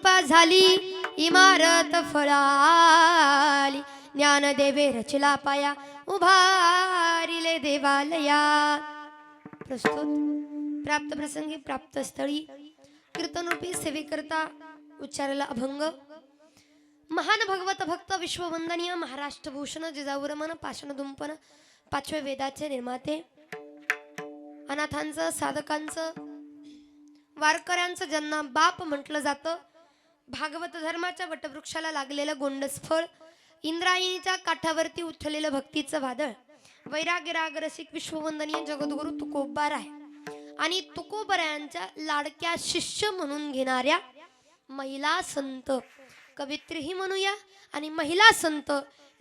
कृपा झाली इमारत फळाली, ज्ञानदेवे रचला पाया उभारिले देवालयात. प्रस्तुत प्राप्त प्रसंगी प्राप्त स्थळी कीर्तनरूपी सेवेकरता उच्चारला अभंग. महान भगवत भक्त विश्ववंदनीय महाराष्ट्रभूषण जिजाऊरमण पाषाण धुंपन पाचव्या वेदाचे निर्माते, अनाथांचं साधकांचं वारकऱ्यांचं ज्यांना बाप म्हटलं जातं, भागवत धर्माच्या वटवृक्षाला लागलेलं गोंडस फळ, इंद्रायणीच्या काठावरती उठलेलं भक्तीचं वादळ, वैराग्य राग रसिक विश्ववंदनीय जगद्गुरु तुकोबाराय आणि तुकोबारायांच्या लाडक्या शिष्य म्हणून घेणाऱ्या महिला संत, कवित्रीही म्हणूया आणि महिला संत,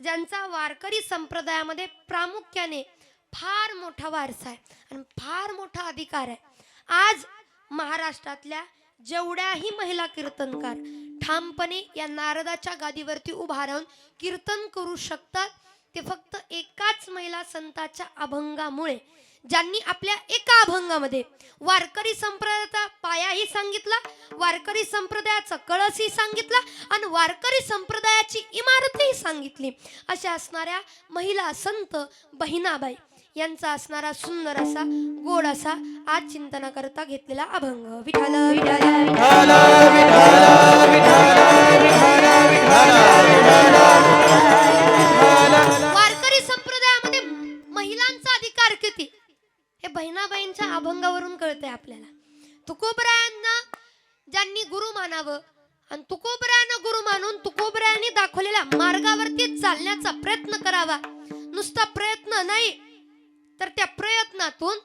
ज्यांचा वारकरी संप्रदायामध्ये प्रामुख्याने फार मोठा वारसा आहे आणि फार मोठा अधिकार आहे. आज महाराष्ट्रातल्या जेवढ्याही महिला कीर्तनकार ठामपणे या नारदाच्या गादीवरती उभा राहून कीर्तन करू शकतात, ते फक्त एकाच महिला संताच्या अभंगामुळे, ज्यांनी आपल्या एका अभंगामध्ये वारकरी संप्रदायाचा पायाही सांगितला, वारकरी संप्रदायाचा कळसही सांगितला आणि वारकरी संप्रदायाची इमारतही सांगितली. अशा असणाऱ्या महिला संत बहिणाबाई यांचा असणारा सुंदर असा गोड असा आज चिंतनाकरता घेतलेला अभंग. विठ्ठल विठ्ठल विठ्ठल वारकरी संप्रदायामध्ये महिलांचा अधिकार किती हे बहिणाबाईंच्या अभंगावरून कळतंय आपल्याला. तुकोबरायांना ज्यांनी गुरु मानावं आणि तुकोबरायांना गुरु मानून तुकोबरायांनी दाखवलेल्या मार्गावरती चालण्याचा प्रयत्न करावा. नुसता प्रयत्न नाही तर त्या प्रयत्नातून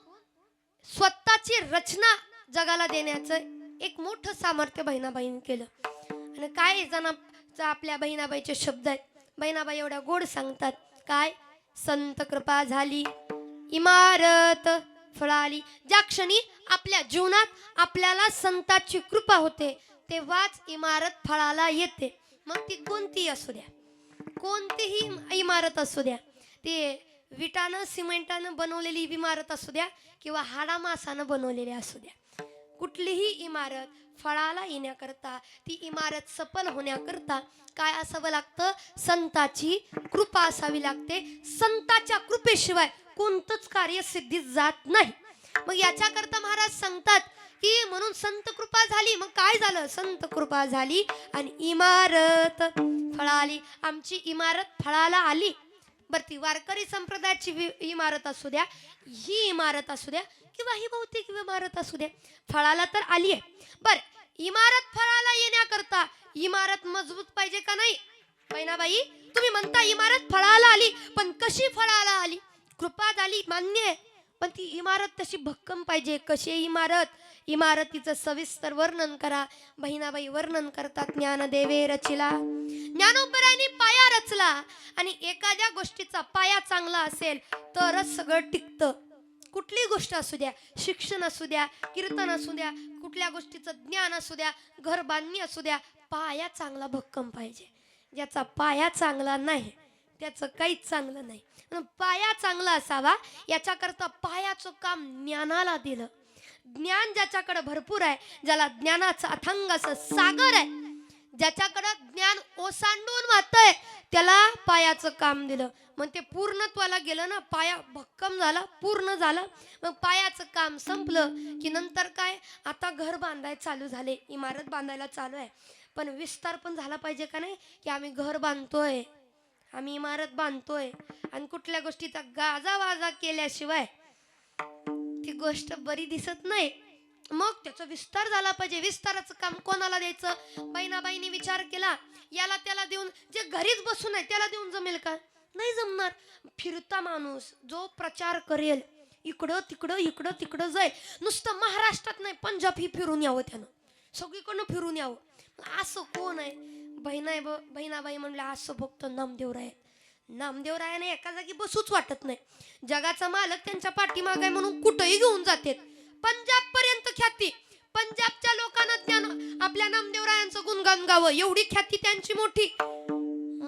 स्वतःची रचना जगाला देण्याचं एक मोठं सामर्थ्य बहिणाबाईंनी केलं. आणि काय जणांचा आपल्या बहिणाबाईचे शब्द आहेत. बहिणाबाई एवढ्या गोड सांगतात, काय संत कृपा झाली इमारत फळाली. ज्या क्षणी आपल्या जीवनात आपल्याला संताची कृपा होते तेव्हाच इमारत फळाला येते. मग ती कोणतीही असू द्या, कोणतीही इमारत असू द्या, ती विटानं सिमेंटानं बनवलेली इमारत असू द्या किंवा हाडामासानं बनवलेली असू द्या, कुठलीही इमारत फळाला येण्याकरता, ती इमारत सफल होण्याकरता काय असावं लागतं? संताची कृपा असावी लागते. संताच्या कृपेशिवाय कोणतंच कार्य सिद्धीत जात नाही. मग याच्याकरता महाराज सांगतात की म्हणून संत कृपा झाली. मग काय झालं? संत कृपा झाली आणि इमारत फळाली. आमची इमारत फळाला आली. बर, ती वारकरी संप्रदायाची इमारत असू द्या, ही इमारत असू द्या किंवा ही भौतिक इमारत असू द्या, फळाला तर आली आहे. बर, इमारत फळाला येण्याकरता इमारत मजबूत पाहिजे का नाही? बहिणाबाई, तुम्ही म्हणता इमारत फळाला आली, पण कशी फळाला आली? कृपा झाली मान्य आहे, पण ती इमारत तशी भक्कम पाहिजे. कशी इमारत? इमारतीचं सविस्तर वर्णन करा. बहिणाबाई वर्णन करतात, ज्ञानदेवे रचिला, ज्ञानोबरायांनी पाया रचला. आणि एखाद्या गोष्टीचा पाया चांगला असेल तरच सगळं टिकतं. कुठली गोष्ट असू द्या, शिक्षण असू द्या, कीर्तन असू द्या, कुठल्या गोष्टीचं ज्ञान असू द्या, घर बांधणी असू द्या, पाया चांगला भक्कम पाहिजे. ज्याचा पाया चांगला नाही त्याचं काहीच चांगलं नाही. पाया चांगला असावा याच्याकरता पायाचं काम ज्ञानाला दिलं. ज्ञान ज्याच्याकडे भरपूर आहे, ज्याला ज्ञानाचा अथांग असं सागर आहे, ज्याच्याकडे ज्ञान ओसांडून वाहतंय, त्याला पायाचं काम दिलं. मग ते पूर्णत्वाला गेलं ना, पाया भक्कम झाला, पूर्ण झालं. मग पायाचं काम संपलं की नंतर काय? आता घर बांधायला चालू झाले, इमारत बांधायला चालू आहे, पण विस्तार पण झाला पाहिजे का नाही? की आम्ही घर बांधतोय, आम्ही इमारत बांधतोय आणि कुठल्या गोष्टीचा गाजावाजा केल्याशिवाय ती गोष्ट बरी दिसत नाही. मग त्याचा विस्तार झाला पाहिजे. विस्ताराचं काम कोणाला द्यायचं? बहिणाबाईंनी विचार केला, याला त्याला देऊन, जे घरीच बसून आहे त्याला देऊन जमेल का? नाही जमणार. फिरता माणूस जो प्रचार करेल, इकडं तिकडं इकडं तिकडं जाईल, नुसतं महाराष्ट्रात नाही पंजाब ही फिरून यावं, त्यानं सगळीकडनं फिरून यावं. असं कोण आहे? बहिणाबाई म्हणलं, असं फक्त नामदेवराय. नामदेवरायाने एका जागी बसूच वाटत नाही. जगाचा मालक त्यांच्या पाठीमागे आहे म्हणून कुठेही घेऊन जातात. पंजाब पर्यंत ख्याती. पंजाबच्या लोकांना ज्ञान आपल्या नामदेवरायांचं गुणगान गावं, एवढी ख्याती त्यांची मोठी.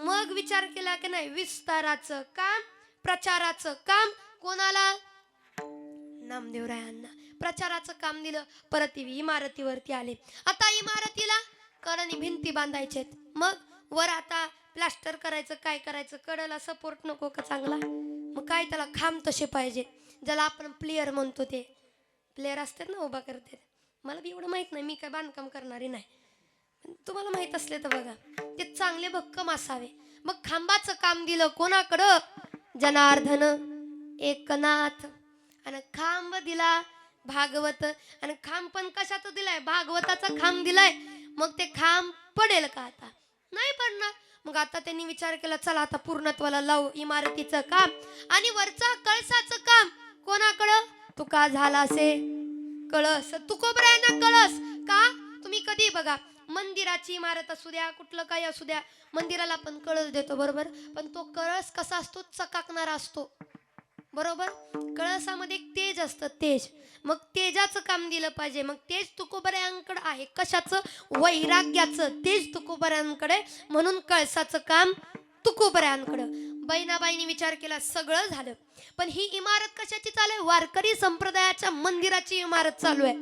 मग विचार केला की नाही, विस्ताराचं काम, प्रचाराचं काम कोणाला? नामदेवरायांना. प्रचाराचं काम दिलं. परत इमारतीवरती आले. आता इमारतीला लोकर आणि भिंती बांधायचे, मग वर आता प्लास्टर करायचं, काय करायचं, कडेला सपोर्ट नको का चांगला, मग काय त्याला खांब तसे पाहिजे, ज्याला आपण प्लेयर म्हणतो, ते प्लेयर असतात ना उभा करते. मला बी एवढं माहित नाही, मी काय बांधकाम करणारी नाही, तुम्हाला माहित असले तर बघा, ते चांगले भक्कम असावे. मग खांबाचं काम दिलं कोणाकडं? जनार्दन एकनाथ. आणि खांब दिला भागवत, आणि खांब पण कशाचा दिलाय? भागवताचा खांब दिलाय. मग ते खांब पडेल का? आता नाही पडणार. मग आता त्यांनी विचार केला, चला आता पूर्णत्वाला लावू इमारतीचं काम, आणि वरचा कळसाचं काम कोणाकडं? तुका झाला असे कळस, तुकोबरायांना कळस का? तुम्ही कधी बघा, मंदिराची इमारत असू द्या, कुठलं काही असू द्या, मंदिराला आपण कळस देतो बरोबर, पण तो कळस कसा असतो? चकाकणारा असतो बरोबर. कळसामध्ये एक तेज असतं, तेज. मग तेजाचं काम दिलं पाहिजे. मग तेज तुकोबऱ्यांकडे आहे. कशाचं? वैराग्याचं तेज तुकोबऱ्यांकडे, म्हणून कळसाचं काम तुकोबऱ्यांकडं. बहिणाबाईंनी विचार केला, सगळं झालं, पण ही इमारत कशाची चालू आहे? वारकरी संप्रदायाच्या मंदिराची इमारत चालू आहे.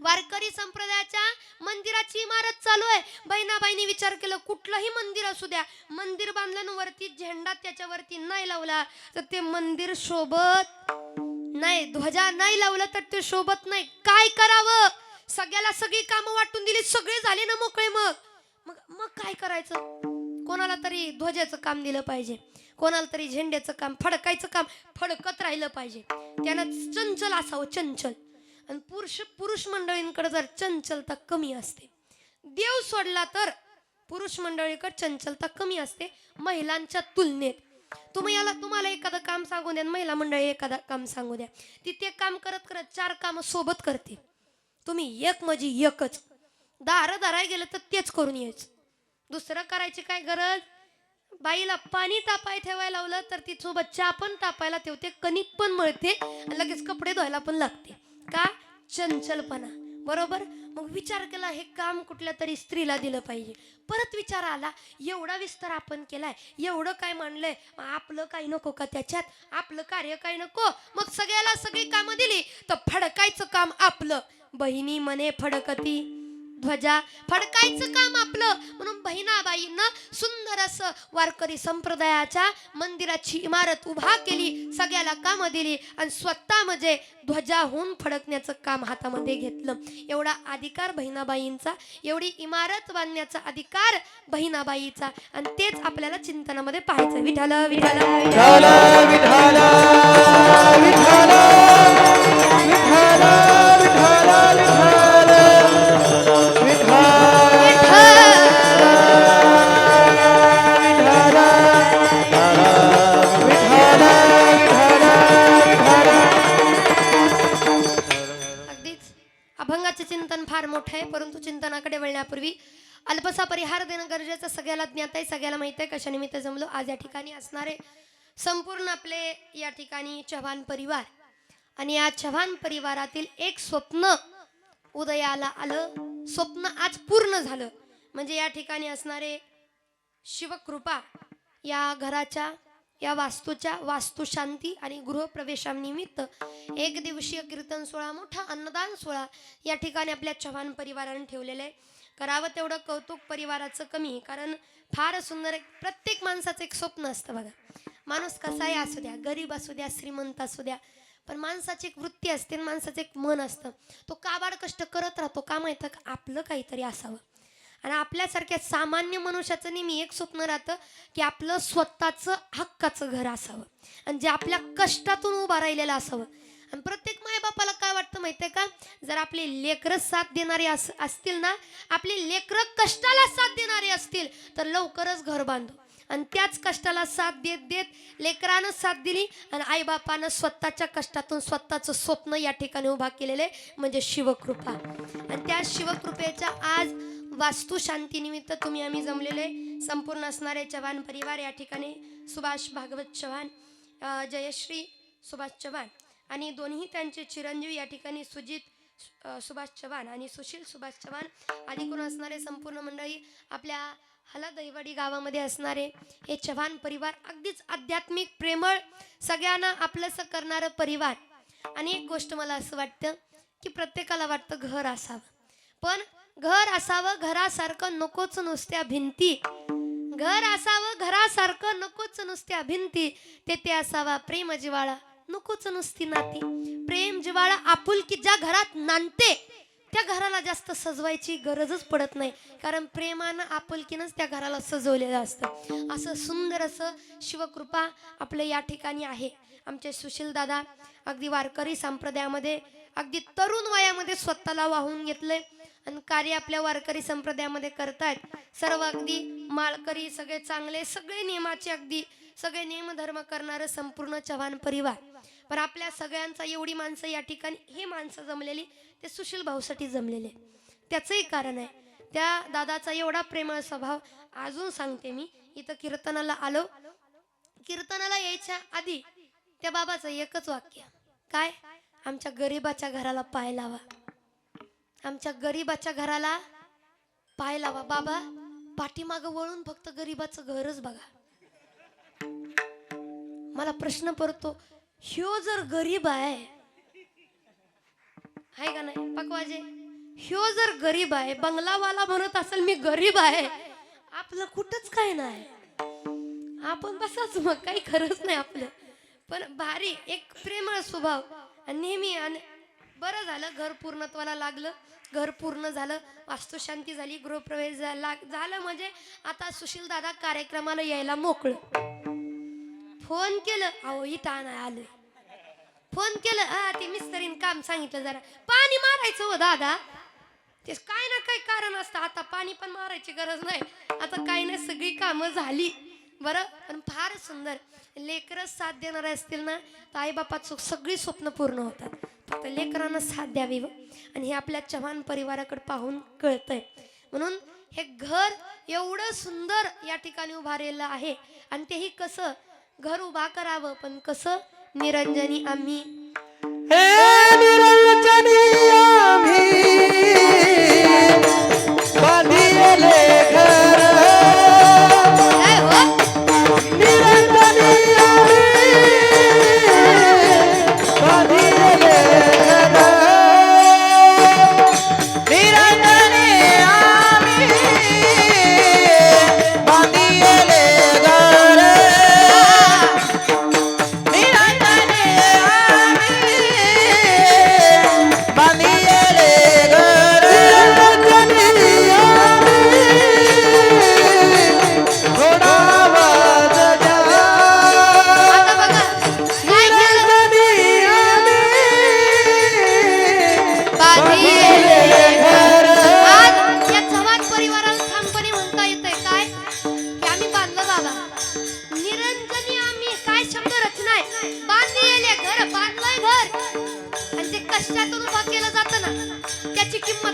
वारकरी संप्रदायाच्या मंदिराची इमारत चालू आहे. बहिणाबाईंनी विचार केला, कुठलंही मंदिर असू द्या, मंदिर बांधल्यानं वरती झेंडा त्याच्यावरती नाही लावला तर ते मंदिर शोभत नाही, ध्वजा नाही लावला तर ते शोभत नाही. काय करावं? सगळ्याला सगळी कामं वाटून दिली, सगळे झाले ना मोकळे. मग मग मग काय करायचं? कोणाला तरी ध्वजाचं काम दिलं पाहिजे, कोणाला तरी झेंड्याचं काम, फडकायचं काम फडकत राहिलं पाहिजे. त्यानं चंचल असावं, चंचल. आणि पुरुष मंडळींकडे जर चंचलता कमी असते, देव सोडला तर पुरुष मंडळीकडे चंचलता कमी असते महिलांच्या तुलनेत. तुम्हाला एखादं काम सांगू द्या, महिला मंडळी एखादं काम सांगू द्या, ती ते काम करत करत 4 कामं सोबत करते. तुम्ही एक म्हणजे एकच, दार धराय गेलं तर तेच करून यायचं, दुसरं करायची काय गरज? बाईला पाणी तापाय ठेवायला लावलं तर ती सोबत चहा पण तापायला ठेवते, कणिक पण मळते, लगेच कपडे धुवायला पण लागते. का? चंचलपणा बरोबर. मग विचार केला, हे काम कुठल्या तरी स्त्रीला दिलं पाहिजे. परत विचार आला, एवढा विस्तार आपण केलाय, एवढं काय मांडलंय, आपलं काही नको का त्याच्यात? आपलं कार्य काही नको? मग सगळ्याला सगळी कामं दिली तर फडकायचं काम आपलं. बहिणी म्हणे फडकती ध्वजा, फडकायचं काम आपलं. म्हणून बहिणाबाईंना सुंदर असं वारकरी संप्रदायाच्या मंदिराची इमारत उभा केली, सगळ्याला कामं दिली, आणि स्वतः म्हणजे ध्वजाहून फडकण्याचं काम हातामध्ये घेतलं. एवढा अधिकार बहिणाबाईंचा, एवढी इमारत बांधण्याचा अधिकार बहिणाबाईचा, आणि तेच आपल्याला चिंतनामध्ये पाहायचं. विठ्ठल विठ्ठल विठ्ठल विठ्ठल अभंगाचे चिंतन फार मोठं आहे, परंतु चिंतनाकडे वळण्यापूर्वी अल्पसा परिहार देणं गरजेचं सगळ्याला ज्ञात आहे, सगळ्याला माहित आहे कशा निमित्त जमलो. आज या ठिकाणी असणारे संपूर्ण आपले या ठिकाणी चव्हाण परिवार, आणि या चव्हाण परिवारातील एक स्वप्न उदयाला आलं, स्वप्न आज पूर्ण झालं. म्हणजे या ठिकाणी असणारे शिवकृपा या घराच्या, या वास्तूच्या वास्तुशांती आणि गृहप्रवेशानिमित्त 1 दिवसीय कीर्तन सोहळा, मोठा अन्नदान सोहळा या ठिकाणी आपल्या चव्हाण परिवाराने ठेवलेलं आहे. करावं तेवढं कौतुक परिवाराचं कमी, कारण फार सुंदर प्रत्येक माणसाचं एक स्वप्न असतं बघा. माणूस कसाही असू द्या, गरीब असू द्या, श्रीमंत असू द्या, पण माणसाची एक वृत्ती असते, माणसाचं एक मन असतं. तो काबाड कष्ट करत राहतो, का माहितं का? आपलं काहीतरी असावं. आणि आपल्यासारख्या सामान्य मनुष्याचं नेहमी एक स्वप्न राहतं की आपलं स्वतःचं हक्काचं घर असावं, आणि जे आपल्या कष्टातून उभा राहिलेलं असावं. आणि प्रत्येक मायबापाला काय वाटतं माहिती आहे का? जर आपले लेकरं साथ देणारे असतील ना, आपले लेकरं कष्टाला साथ देणारे असतील तर लवकरच घर बांधू. आणि त्याच कष्टाला साथ देत देत लेकरानं साथ दिली, आणि आईबापानं स्वतःच्या कष्टातून स्वतःचं स्वप्न या ठिकाणी उभा केलेले म्हणजे शिवकृपा. आणि त्या शिवकृपेच्या आज वास्तुशांतीनिमित्त तुम्ही आम्ही जमलेले संपूर्ण असणारे चव्हाण परिवार, या ठिकाणी सुभाष भागवत चव्हाण, जयश्री सुभाष चव्हाण, आणि दोन्ही त्यांचे चिरंजीव या ठिकाणी सुजित सुभाष चव्हाण आणि सुशील सुभाष चव्हाण, आदी कोण असणारे संपूर्ण मंडळी, आपल्या हलादैवाडी गावामध्ये असणारे हे चव्हाण परिवार, अगदीच आध्यात्मिक प्रेमळ, सगळ्यांना आपलंसं करणारं परिवार. आणि एक गोष्ट मला असं वाटतं की प्रत्येकाला वाटतं घर असावं, पण घर असावं घरासारखं नकोच नुसत्या भिंती, घर असावं घरासारखं नकोच नुसत्या भिंती, तेथे असावा प्रेम जिवाळा नकोच नुसती नाती. प्रेम जिवाळा आपुलकी ज्या घरात नांदते त्या घराला जास्त सजवायची गरजच पडत नाही, कारण प्रेमानं आपुलकीनंच त्या घराला सजवलेलं असतं. असं सुंदर असं शिवकृपा आपल्या या ठिकाणी आहे. आमचे सुशील दादा अगदी वारकरी संप्रदायामध्ये अगदी तरुण वयामध्ये स्वतःला वाहून घेतलंय आणि कार्य आपल्या वारकरी संप्रदायामध्ये करतायत. सर्व अगदी माळकरी सगळे चांगले, सगळे नियमाचे, अगदी सगळे नियमधर्म करणारं संपूर्ण चव्हाण परिवार. पण आपल्या सगळ्यांचा एवढी माणसं या ठिकाणी, हे माणसं जमलेली ते सुशील भाऊसाठी जमलेले. त्याचंही कारण आहे, त्या दादाचा एवढा प्रेमळ स्वभाव. अजून सांगते मी, इथं कीर्तनाला आलो, कीर्तनाला यायच्या आधी त्या बाबाचं एकच वाक्य, काय? आमच्या गरीबाच्या घराला पाय लावा, आमच्या गरीबाच्या घराला पाय लावा. बाबा पाठीमागं वळून फक्त गरीबाचं घरच बघा. मला प्रश्न पडतो, ह्यो जर गरीब आहे का नाही पकवाजे, ह्यो जर गरीब आहे, बंगलावाला म्हणत असेल मी गरीब आहे, आपलं कुठंच काय नाही, आपण बसाच मग, काही खरंच नाही आपलं. पण भारी एक प्रेमळ स्वभाव नेहमी. आणि बरं झालं घर पूर्णत्वाला लागलं, घर पूर्ण झालं, वास्तुशांती झाली, गृहप्रवेश झालं म्हणजे आता सुशील दादा कार्यक्रमाला यायला मोकळं. फोन केलं, अहो इथं आलं, फोन केलं, ते मिस्त्रीन काम सांगितलं, जरा पाणी मारायचं हो दादा. ते काय ना काय कारण असतं, आता पाणी पण मारायची गरज नाही, आता काही नाही, सगळी कामं झाली. बरं, पण फार सुंदर. लेकरच साथ देणारे असतील ना तर आई बापाचं सगळी स्वप्न पूर्ण होतात. फक्त लेकरांना साथ द्यावी. आणि हे आपल्या चव्हाण परिवाराकडे पाहून कळतंय. म्हणून हे घर एवढं सुंदर या ठिकाणी उभारलेलं आहे. आणि तेही कसं घर उभा करावं, पण कसं निरंजनी आम्ही, निरंजनी आम्ही बांधिले घर, निरंजनी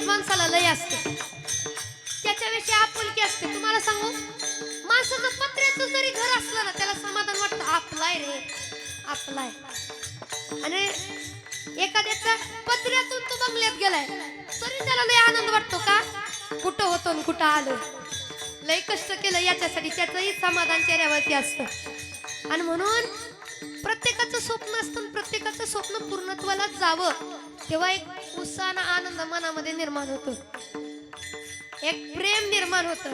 माणसाला लय असते, त्याच्याविषयी आपुलकी असते. तुम्हाला सांगू, माणसाचं पत्र्याचं जरी घर असलं ना त्याला समाधान वाटतं, आपलाय रे आपलाय. आणि एखाद्याच्या पत्र्यातून तो बंगल्यात गेलाय तरी त्याला लय आनंद वाटतो. का? कुठं होतो आणि कुठं आलो, लय कष्ट केलं याच्यासाठी, त्याचंही समाधान चेहऱ्यावरती असतं. आणि म्हणून प्रत्येकाचं स्वप्न असतं, प्रत्येकाचं स्वप्न पूर्णत्वाला जावं, तेव्हा एक उत्साह आनंद मनामध्ये निर्माण होतो, एक प्रेम निर्माण होतं,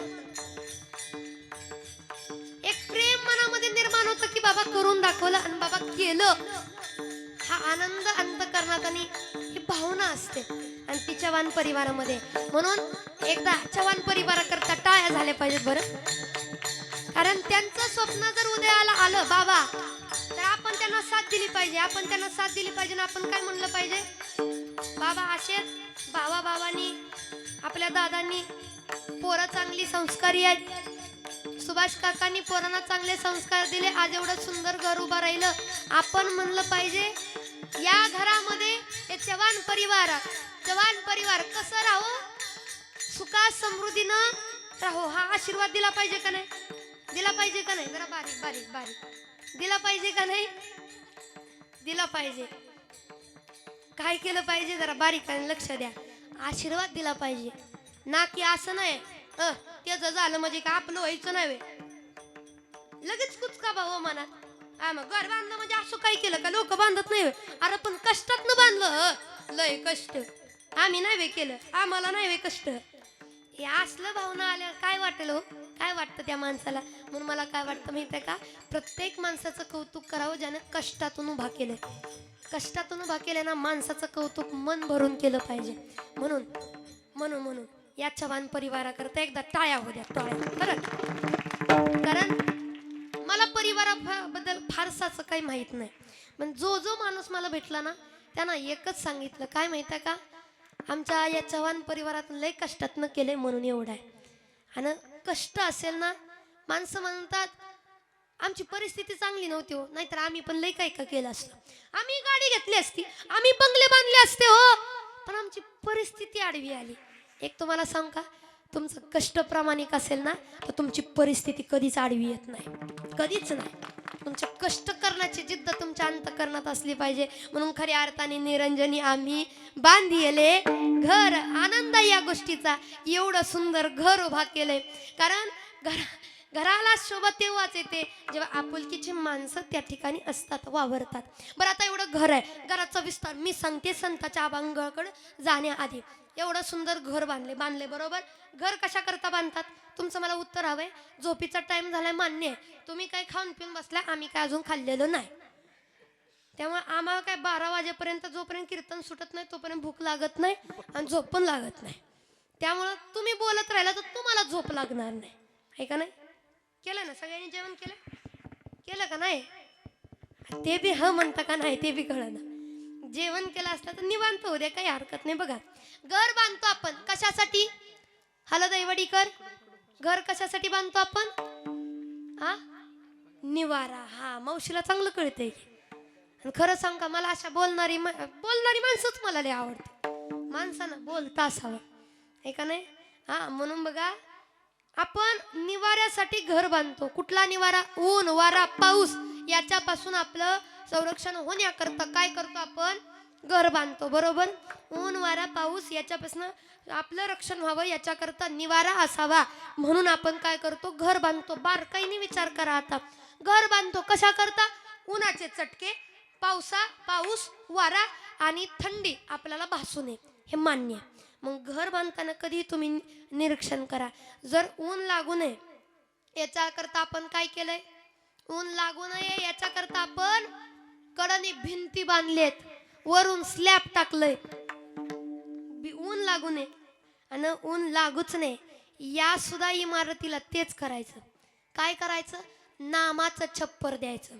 एक प्रेम मनामध्ये निर्माण होतं की बाबा करून दाखवलं आणि बाबा केलं. हा आनंद अंतःकरणात आणि ही भावना असते आणि ती चव्हाण परिवारामध्ये. म्हणून एकदा चव्हाण परिवाराकरता टाळ्या झाल्या पाहिजेत बरं, कारण त्यांचं स्वप्न जर उदयाला आलं बाबा तर आपण त्यांना साथ दिली पाहिजे, आपण त्यांना साथ दिली पाहिजे. आणि आपण काय म्हणलं पाहिजे, बाबा असेच भावाभावानी आपल्या दादांनी पोरं चांगली संस्कारी आहेत, सुभाष काकांनी पोरांना चांगले संस्कार दिले, आज एवढं सुंदर घर उभं राहिलं. आपण म्हणलं पाहिजे या घरामध्ये हे चव्हाण परिवार कसं राहो, सुखात समृद्धीनं राहो, हा आशीर्वाद दिला पाहिजे का नाही, दिला पाहिजे का नाही, जरा बारीक बारीक बारीक दिला पाहिजे का नाही, दिला पाहिजे. काय केलं पाहिजे, जरा बारीक लक्ष द्या, आशीर्वाद दिला पाहिजे ना, की असं नाही त्याचं झालं म्हणजे का आपलं व्हायचं नाही, लगेच कुचका भाऊ मनात. मग घर बांधलं म्हणजे असं काय केलं का, लोक बांधत नाही, अरे पण कष्टातनं बांधलं, लय कष्ट, आम्ही नाही केलं, आम्हाला नाही कष्ट, हे असलं भावना आल्या काय वाटेल हो, काय वाटतं त्या माणसाला. म्हणून मला काय वाटतं माहिती आहे का, प्रत्येक माणसाचं कौतुक करावं ज्यानं कष्टातून उभा केलं. कष्टातून उभा केलं ना माणसाचं कौतुक मन भरून केलं पाहिजे. म्हणून म्हणून म्हणून या चव्हाण परिवाराकरता एकदा टाळ्या हो द्या, टाळ्या खरंच. कारण मला परिवाराबद्दल फारसं असं काही माहीत नाही, पण जो जो माणूस मला भेटला ना त्यानं एकच सांगितलं, काय माहिती आहे का, आमच्या या चव्हाण परिवारातून लय कष्टातनं केले म्हणून एवढं आहे. आणि कष्ट असेल ना, माणसं म्हणतात आमची परिस्थिती चांगली नव्हती हो, नाहीतर आम्ही पण लय काय केलं असतं, आम्ही गाडी घेतली असती, आम्ही बंगले बांधले असते हो, पण आमची परिस्थिती आडवी आली. एक तुम्हाला सांग का, तुमचं कष्ट प्रामाणिक असेल ना तर तुमची परिस्थिती कधीच आडवी येत नाही, कधीच नाही. तुमचे कष्ट करण्याची जिद्द तुमच्या अंतःकरणात असली पाहिजे. म्हणून खऱ्या अर्थाने निरंजनी आम्ही बांधिले घर, आनंद या गोष्टीचा, एवढं सुंदर घर उभा केलंय. कारण घराला शोभा तेव्हाच येते जेव्हा आपुलकीची माणसं त्या ठिकाणी असतात, वावरतात. बरं आता एवढं घर आहे, घराचा विस्तार मी सांगते संतांच्या अभंगाकडे जाण्याआधी. एवढं सुंदर घर बांधले बरोबर. घर कशा करता बांधतात तुमचं मला उत्तर हवंय. झोपीचा टाइम झालाय मान्य आहे, तुम्ही काय खाऊन पिऊन बसलाय, आम्ही काय अजून खाल्लेलं नाही. त्यामुळे आम्हाला काय 12 वाजेपर्यंत जोपर्यंत कीर्तन सुटत नाही तोपर्यंत भूक लागत नाही आणि झोप पण लागत नाही. त्यामुळं तुम्ही बोलत राहिला तर तुम्हाला झोप लागणार नाही, आहे का नाही. केलं ना सगळ्यांनी, जेवण केलं का नाही, ते बी ह म्हणता का नाही ते बी कळलं ना. जेवण केलं असतं तर निवांत होऊ द्या, काही हरकत नाही. बघा घर बांधतो आपण कशासाठी, हॅलो दैवडीकर, घर कशासाठी बांधतो आपण, हा निवारा. हा मावशीला चांगलं कळतंय. आणि खरं सांग का, मला अशा बोलणारी माणसंच मला लय आवडते. माणसानं बोलता असावं, आहे का नाही. हा म्हणून बघा आपण निवाऱ्यासाठी घर बांधतो. कुठला निवारा, ऊन वारा पाऊस याच्यापासून आपलं संरक्षण होण्याकरता काय करतो आपण, घर बांधतो बरोबर. ऊन वारा पाऊस याच्यापासून आपलं रक्षण व्हावं याच्याकरता निवारा असावा म्हणून आपण काय करतो, घर बांधतो. बारकाईने विचार करा आता, घर बांधतो कशा करता, उन्हाचे चटके, पाऊस वारा आणि थंडी आपल्याला भासू नये हे मान्य. मग घर बांधताना कधी तुम्ही निरीक्षण करा, जर ऊन लागू नये याच्याकरता आपण काय केलंय, ऊन लागू नये याच्याकरता आपण कडाने भिंती बांधलेत, वरून स्लॅब टाकलंय, ऊन लागू नये. आणि ऊन लागूच नये या सुद्धा इमारतीला तेच करायचं. काय करायचं, नामाचं छप्पर द्यायचं,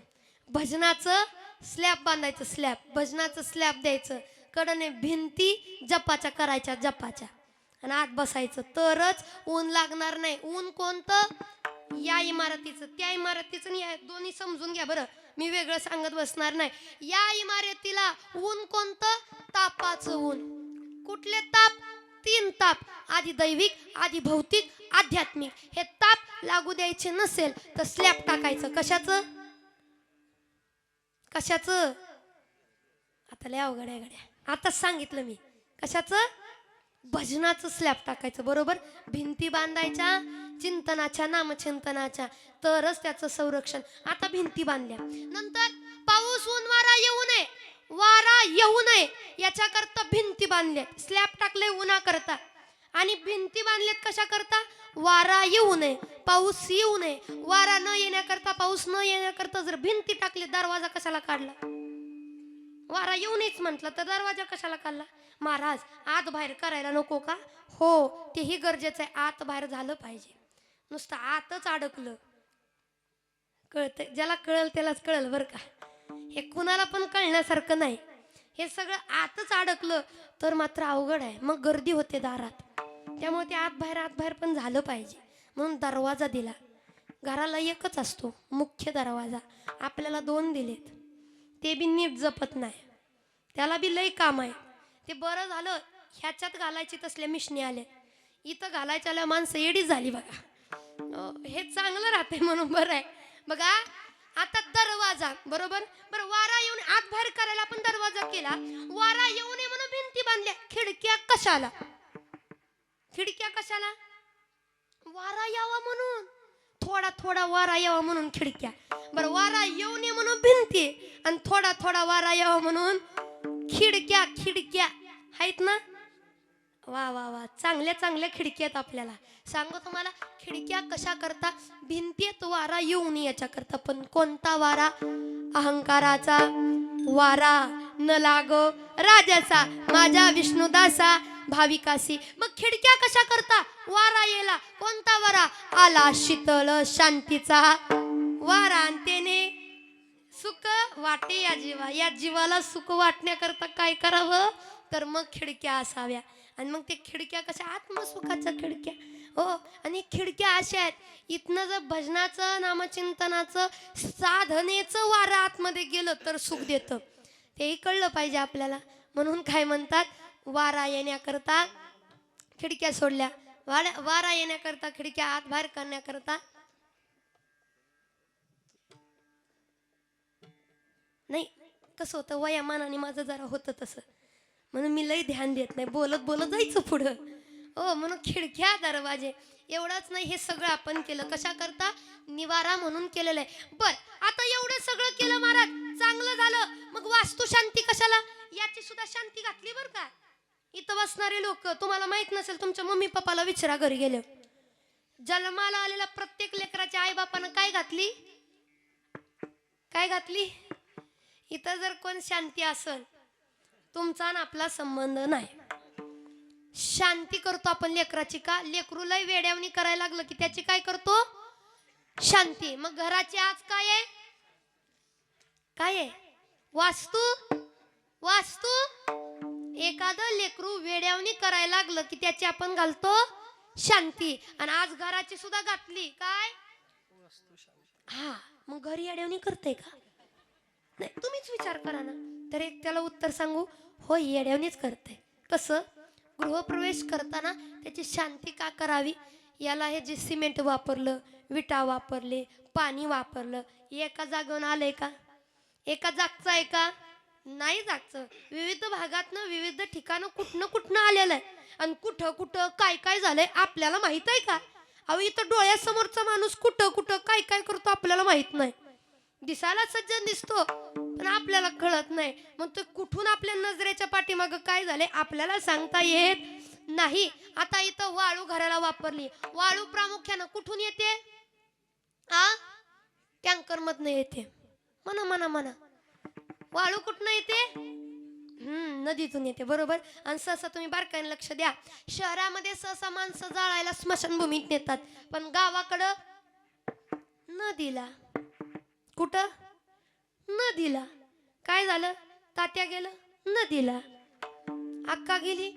भजनाचं स्लॅब बांधायचं, स्लॅब भजनाचं स्लॅब द्यायचं, कडने भिंती जपाच्या करायच्या, जपाच्या, आणि आत बसायचं, तरच ऊन लागणार नाही. ऊन कोणतं, या इमारतीचं, त्या इमारतीचं, या दोन्ही समजून घ्या बरं, मी वेगळं सांगत बसणार नाही. या इमारतीला ऊन कोणतं, तापाचं ऊन. कुठले ताप, 3 ताप, आधी दैविक, आधी भौतिक, आध्यात्मिक. हे ताप लागू द्यायचे नसेल तर स्लॅब टाकायचं. कशाचं, आता लय अवघड आहे गड्या, आताच सांगितलं मी. कशाचं, भजनाचं स्लॅब टाकायचं बरोबर. भिंती बांधायच्या चिंतनाच्या, नामचिंतनाच्या, तरच त्याचं संरक्षण. आता भिंती बांधल्या नंतर पाऊस ऊन वारा येऊ नये याच्याकरता भिंती बांधल्या, स्लॅब टाकले उन्हा करता, आणि भिंती बांधलेत कशा करता, वारा येऊ नये पाऊस येऊ नये, वारा न येण्याकरता पाऊस न येण्याकरता. जर भिंती टाकली, दरवाजा कशाला काढला, वारा येऊ नयेच म्हटलं तर दरवाजा कशाला काढला. महाराज आत बाहेर करायला नको का, हो तेही गरजेचं आहे, आत बाहेर झालं पाहिजे. नुसतं आतच अडकलं, कळतंय ज्याला कळल त्यालाच कळल बरं का, हे कुणाला पण कळण्यासारखं नाही. हे सगळं आतच अडकलं तर मात्र अवघड आहे, मग गर्दी होते दारात. त्यामुळे ते आत बाहेर पण झालं पाहिजे म्हणून दरवाजा दिला. घराला एकच असतो मुख्य दरवाजा, आपल्याला 2 दिलेत, ते बी नीट जपत नाही, त्याला बी लई काम आहे. ते बरं झालं ह्याच्यात घालायची तसल्या मिशनी आले, इथं घालायच्या आल्या माणसं येडी झाली बघा. हे चांगलं राहते म्हणून बरं आहे. बघा आता दरवाजा बरोबर, बरं वारा येऊन आत बाहेर करायला आपण दरवाजा केला, वारा येऊ नये म्हणून भिंती बांधल्या. खिडक्या कशाला, वारा यावा म्हणून, थोडा वारा यावा म्हणून खिडक्या. बरं वारा येऊ नये म्हणून भिंती, आणि थोडा वारा यावा म्हणून खिडक्या आहेत ना. वा वा वा, चांगल्या चांगल्या खिडक्या आहेत आपल्याला. सांगू तुम्हाला, खिडक्या कशा करता? भिंतीत वारा येऊ नये याच्या करता. पण कोणता वारा? अहंकाराचा वारा न लागो राजाचा, माझ्या विष्णुदासा भाविकासी. मग खिडक्या कशा करता? वारा येला. कोणता वारा? आला शीतळ शांतीचा वारा, आणि त्याने सुख वाटे या जीवा. या जीवाला सुख वाटण्याकरता काय करावं? तर मग खिडक्या असाव्या. आणि मग ते खिडक्या कशा? आत्मसुखाच्या खिडक्या. हो, आणि खिडक्या अशा आहेत, इथनं जर भजनाचं नामचिंतनाचं साधनेचं वारं आतमध्ये गेलं तर सुख देतं. तेही कळलं पाहिजे आपल्याला. म्हणून काय म्हणतात? वारा येण्याकरता खिडक्या सोडल्या. वारा येण्याकरता खिडक्या आत बाहेर करण्याकरता नाही. कसं होतं, वयामानाने माझं जरा होतं तसं, म्हणून मी लई ध्यान देत नाही, बोलत बोलत जायचं पुढं. हो, म्हणून खिडक्या दरवाजे एवढंच नाही, हे सगळं आपण केलं कशा करता? निवारा म्हणून केलेलं आहे. बर, आता एवढं सगळं केलं महाराज, चांगलं झालं. मग वास्तुशांती कशाला? याची सुद्धा शांती घातली बरं का. इथं बसणारे लोक, तुम्हाला माहित नसेल, तुमच्या मम्मी पप्पाला विचारा घरी गेले. जन्माला आलेल्या प्रत्येक लेकराच्या आई बापानं काय घातली? काय घातली? इथं जर कोण शांती असेल, तुमचा आणि आपला संबंध नाही. शांती करतो आपण लेकराची. का? लेकरूला वेड्यावणी करायला लागलं की त्याची काय करतो? शांती. मग घराची आज काय आहे? काय आहे? वास्तू. वास्तू. एखादं लेकरू वेड्यावणी करायला लागलं की त्याची आपण घालतो शांती. आणि आज घराची सुद्धा घातली काय? हा, मग घरी येड्यावणी करते का? नाही, तुम्हीच विचार करा ना. तर एक त्याला उत्तर सांगू, हो, येड्यावणीच करते. कसं? गृहप्रवेश करताना त्याची शांती का करावी? याला हे जे सिमेंट वापरलं, विटा वापरले, पाणी वापरलं, एका जागेवर आलंय का? एका जागचं आहे का? नाही जागचं. विविध भागातनं विविध ठिकाणं कुठनं आलेलं आहे. आणि कुठं कुठं काय काय झालंय आपल्याला माहित आहे का? अहो, इथं डोळ्यासमोरचा माणूस कुठं काय काय करतो आपल्याला माहित नाही. दिसायला सज्जन दिसतो पण आपल्याला कळत नाही. मग तो कुठून आपल्या नजरेच्या पाठीमागं काय झाले आपल्याला सांगता येत नाही. आता इथं वाळू घराला वापरली. वाळू प्रामुख्यानं कुठून येते? टँकर मधनं येते. म्हणा वाळू कुठनं येते? नदीतून येते, बरोबर. आणि सहसा तुम्ही बारकाईने लक्ष द्या, शहरामध्ये सहसा माणसं जाळायला स्मशानभूमीत नेतात, पण गावाकडं नदीला. कुठं? नदीला. काय झालं? तात्या गेलं नदीला, अक्का गेली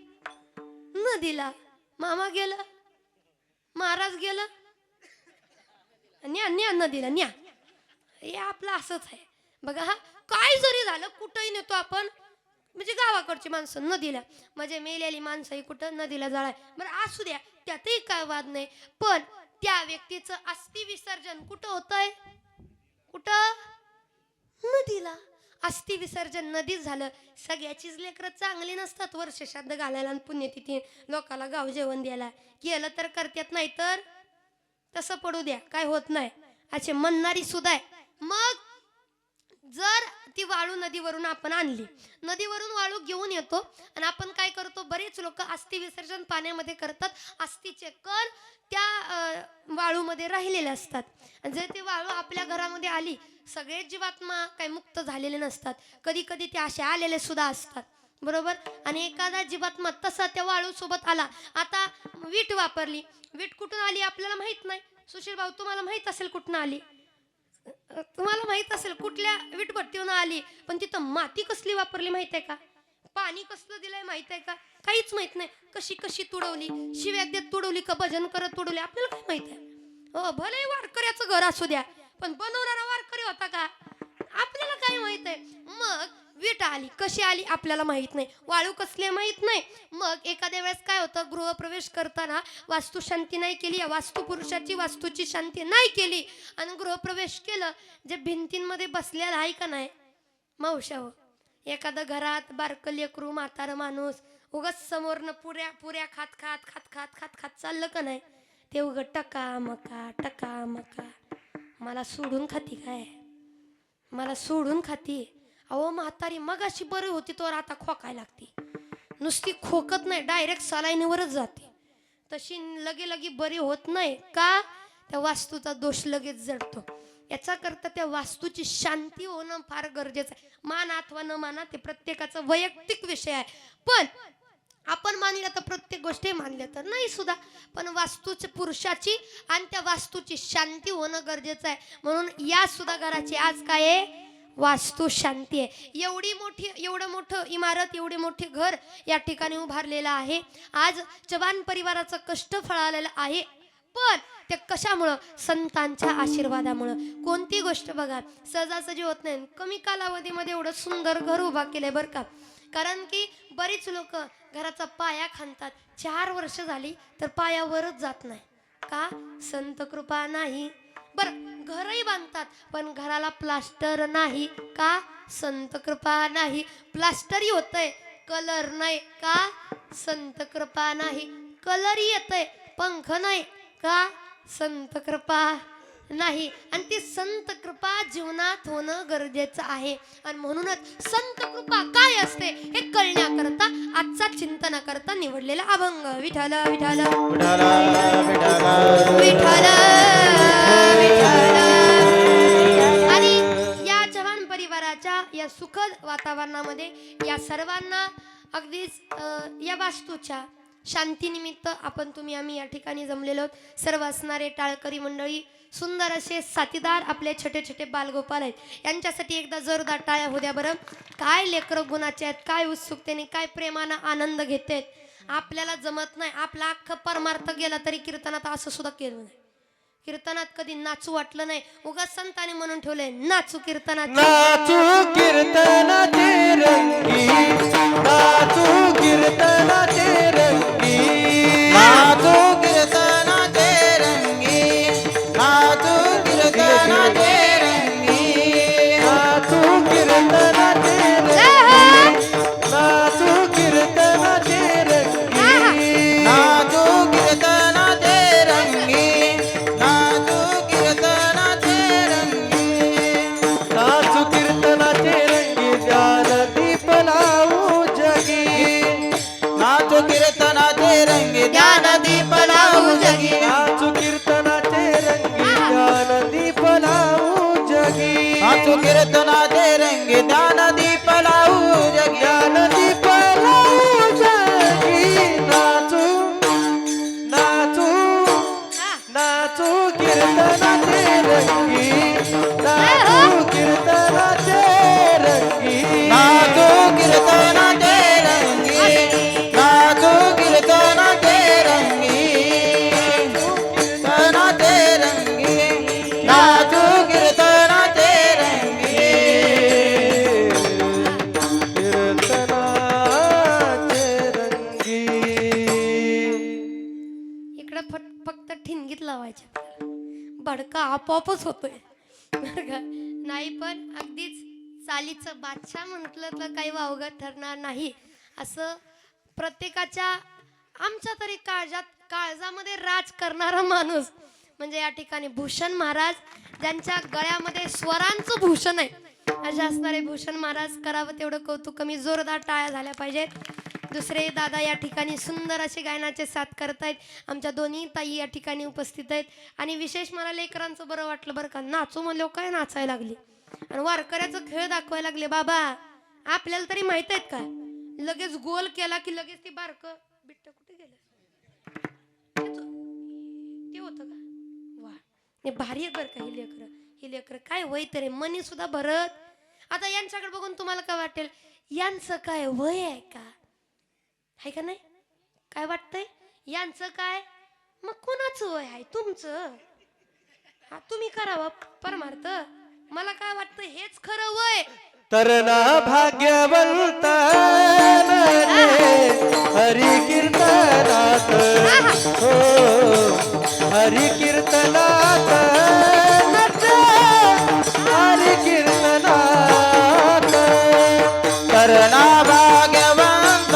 नदीला, मामा गेलं, महाराज गेलं, न्या नदीला न्या. हे आपलं असंच आहे बघा. हा, काय जरी झालं कुठंही नेतो आपण, म्हणजे गावाकडची माणसं नदीला. म्हणजे मेलेली माणसं ही कुठं? नदीला जाळाय. बरं, असू द्या, त्यातही काय वाद नाही. पण त्या व्यक्तीचं अस्थि विसर्जन कुठं होतंय? कुठं? नदीला. अस्थि विसर्जन नदीत झालं. सगळ्याचीच लेकरं चांगली नसतात वर्ष श्राद्ध घालायला आणि पुण्यतिथी लोकाला गाव जेवण द्यायला. केलं तर करतात, नाही तर तसं पडू द्या, काय होत नाही असे म्हणणारी सुद्धा आहे. मग जर ती वाळू नदीवरून आपण आणली, नदीवरून वाळू घेऊन येतो आणि आपण काय करतो? बरेच लोक अस्थि विसर्जन पाण्यामध्ये करतात. अस्थिचे कण त्या वाळूमध्ये राहिलेले असतात. आणि जर ती वाळू आपल्या घरामध्ये आली, सगळे जीवात्मा काही मुक्त झालेले नसतात, कधी कधी ते असे आलेले सुद्धा असतात, बरोबर. आणि एखादा जीवात्मा तसा त्या वाळू सोबत आला. आता वीट वापरली, वीट कुठून आली आपल्याला माहित नाही. सुशील भाऊ, तुम्हाला माहित असेल कुठून आली? तुम्हाला माहित असेल कुठल्या वीटभट्टीवरून आली, पण तिथं माती कसली वापरली माहित आहे का? पाणी कसलं दिलंय माहित आहे का? काहीच माहित नाही. कशी तुडवली, शिव्या देत तुडवली का भजन करत तुडवली, आपल्याला काय माहित आहे? हो, भले वारकऱ्याचं घर असू द्या, पण बनवणारा वारकरी होता का? आपल्याला काय माहित आहे? मग वीट आली, कशी आली आपल्याला माहित नाही, वाळू कसली माहित नाही. मग एखाद्या वेळेस काय होतं, गृहप्रवेश करताना वास्तू शांती नाही केली, वास्तू पुरुषाची वास्तूची शांती नाही केली आणि गृहप्रवेश केलं, जे भिंतींमध्ये बसलेला आहे का नाही मावशाव, एखादं घरात बारकं लेकरू म्हातारं माणूस उगाच समोरनं पुऱ्या खात चाललं का नाही, ते उगं टका मका मला सोडून खाती काय? मला सोडून खाती. अहो म्हातारी मगाशी बरी होती, तो आता खोकाय लागती. नुसती खोकत नाही, डायरेक्ट सलाईनीवरच जाते. तशी लगे लगे बरी होत नाही का? त्या वास्तूचा दोष लगेच जडतो. याचा करता त्या वास्तूची शांती होणं फार गरजेचं आहे. माना अथवा न माना ते प्रत्येकाचा वैयक्तिक विषय आहे. पण आपण मानलं तर प्रत्येक गोष्टी मानल्या तर नाही सुद्धा, पण वास्तूची पुरुषाची आणि त्या वास्तूची शांती होणं गरजेचं आहे. म्हणून या सुद्धा घराची आज काय आहे? वास्तू शांती आहे. एवढं मोठं इमारत, एवढे मोठे घर या ठिकाणी उभारलेलं आहे. आज चव्हाण परिवाराचं कष्ट फळालेलं आहे. पण ते कशामुळं? संतांच्या आशीर्वादामुळं. कोणती गोष्ट बघा सहजासहजी होत नाही. कमी कालावधीमध्ये एवढं सुंदर घर उभा केलंय बरं का. कारण की बरीच लोक घराचा पाया खणतात, 4 वर्ष झाली तर पायावरच जात नाही का? संत कृपा नाही. बरं घरही बांधतात पण घराला प्लास्टर नाही का? संत कृपा नाही. प्लास्टरही होतंय, कलर नाही का? संत कृपा नाही. कलरही येतंय, पंख नाही का? संत कृपा नाही. आणि ती संत कृपा जीवनात होणं गरजेचं आहे. आणि म्हणूनच संत कृपा काय असते हे कळण्याकरता आजचा चिंतन करता निवडलेला अभंग. विठ्ठल विठ्ठल विठ्ठल विठ्ठल. आणि या चव्हाण परिवाराच्या या सुखद वातावरणामध्ये या सर्वांना अगदीच या वास्तूच्या शांतीनिमित्त आपण आम्ही या ठिकाणी जमलेलो आहोत. सर्व असणारे टाळकरी मंडळी, सुंदर असे साथीदार आपले छोटे छोटे बालगोपाल आहेत, यांच्यासाठी एकदा जोरदार टाळ्या होऊ द्या बरं. काय लेकरं गुणाचे आहेत, काय उत्सुकतेने, काय प्रेमानं आनंद घेतात. आपल्याला जमत नाही, आपला अख्खं परमार्थ गेला तरी कीर्तनात असं सुद्धा केलं नाही. कीर्तनात कधी नाचू वाटलं नाही. उगाच संतांनी म्हणून ठेवलंय नाचू कीर्तनात, नाचू कीर्तनाचे रंगी, नाचू कीर्तनाचे रंगी, नाचू कीर्तनाचे रंगी, नाचू कीर्तनाचे रंगी, नाचू कीर्तनाचे रंगी, नाचू कीर्तनाचे रंगी, नाचू कीर्तनाचे रंगी, नाचू कीर्तनाचे रंगी, ज्ञानदीप लावू जगी, नाचू कीर्तनाचे रंगी, ज्ञानदीप लावू जगी, नाचू कीर्तनाचे रंगी, ज्ञानदीप लावू जगी, नाचू कीर्तनाचे रंगी, ज्ञानदीप लावू जगी, ज्ञानदीप लावू जगी, नाचू नाचू नाचू कीर्तनाचे रंगी, नाचू कीर्तनाचे रंगी, नाचू कीर्तनाचे रंगी, नाचू कीर्तनाचे रंगी, कीर्तनाचे रंगी, नाचू कीर्तनाचे रंगी, कीर्तनाचे रंगी. इकडं फक्त ठिणगीत लावायचे, भडका आपोआपच होतोय नाही. पण अगदीच चालीचं बादशाह म्हटलं तर काही वावगं ठरणार नाही. असं प्रत्येकाच्या आमच्या तरी काळजामध्ये राज करणारा माणूस म्हणजे या ठिकाणी भूषण महाराज, ज्यांच्या गळ्यामध्ये स्वरांचं भूषण आहे. अशा असणारे भूषण महाराज करावं तेवढं कौतुक कमी. जोरदार टाळ्या झाल्या पाहिजेत. दुसरे दादा या ठिकाणी सुंदर असे गायनाचे साथ करतायत. आमच्या दोन्ही ताई या ठिकाणी उपस्थित आहेत. आणि विशेष मला लेकरांचं बरं वाटलं बरं का. नाचू म्हणलं काय नाचायला लागली आणि वारकऱ्याचं खेळ दाखवायला लागले. बाबा आपल्याला तरी माहित आहेत का, लगेच गोल केला की लगेच ती बारक बिट्ट कुठे गेलं ते होतं का. वा भारी आहे बरं का ही लेकरं काय वय तरी मनी सुद्धा भरत. आता यांच्याकडे बघून तुम्हाला काय वाटेल, यांचं काय वय आहे का, आहे का नाही? काय वाटतंय यांचं काय, मग कोणाचं वय आहे तुमचं? हा तुम्ही करावा परमार्थ. मला काय वाटतं हेच खरं वय. तरना भाग्यवंत हरि कीर्तनात, हो हरि कीर्तनात, हरि कीर्तनात, तरना भाग्यवंत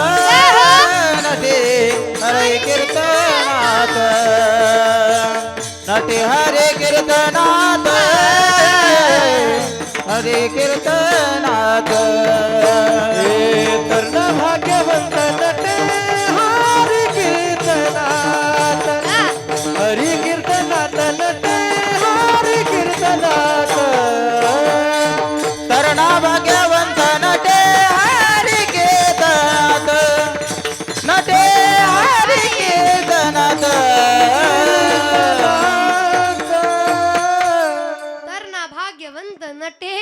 हरि कीर्तनात, नटे हरि कीर्तनात, हरी कीर्तनात तरुण भाग्यवंत नटे हरी कीर्तनात हरी कीर्तनात नटे हरी कीर्तनात तरुणा भाग्यवंत नटे हरी कीर्तनात नटे हरी कीर्तनात तर ना भाग्यवंत नटे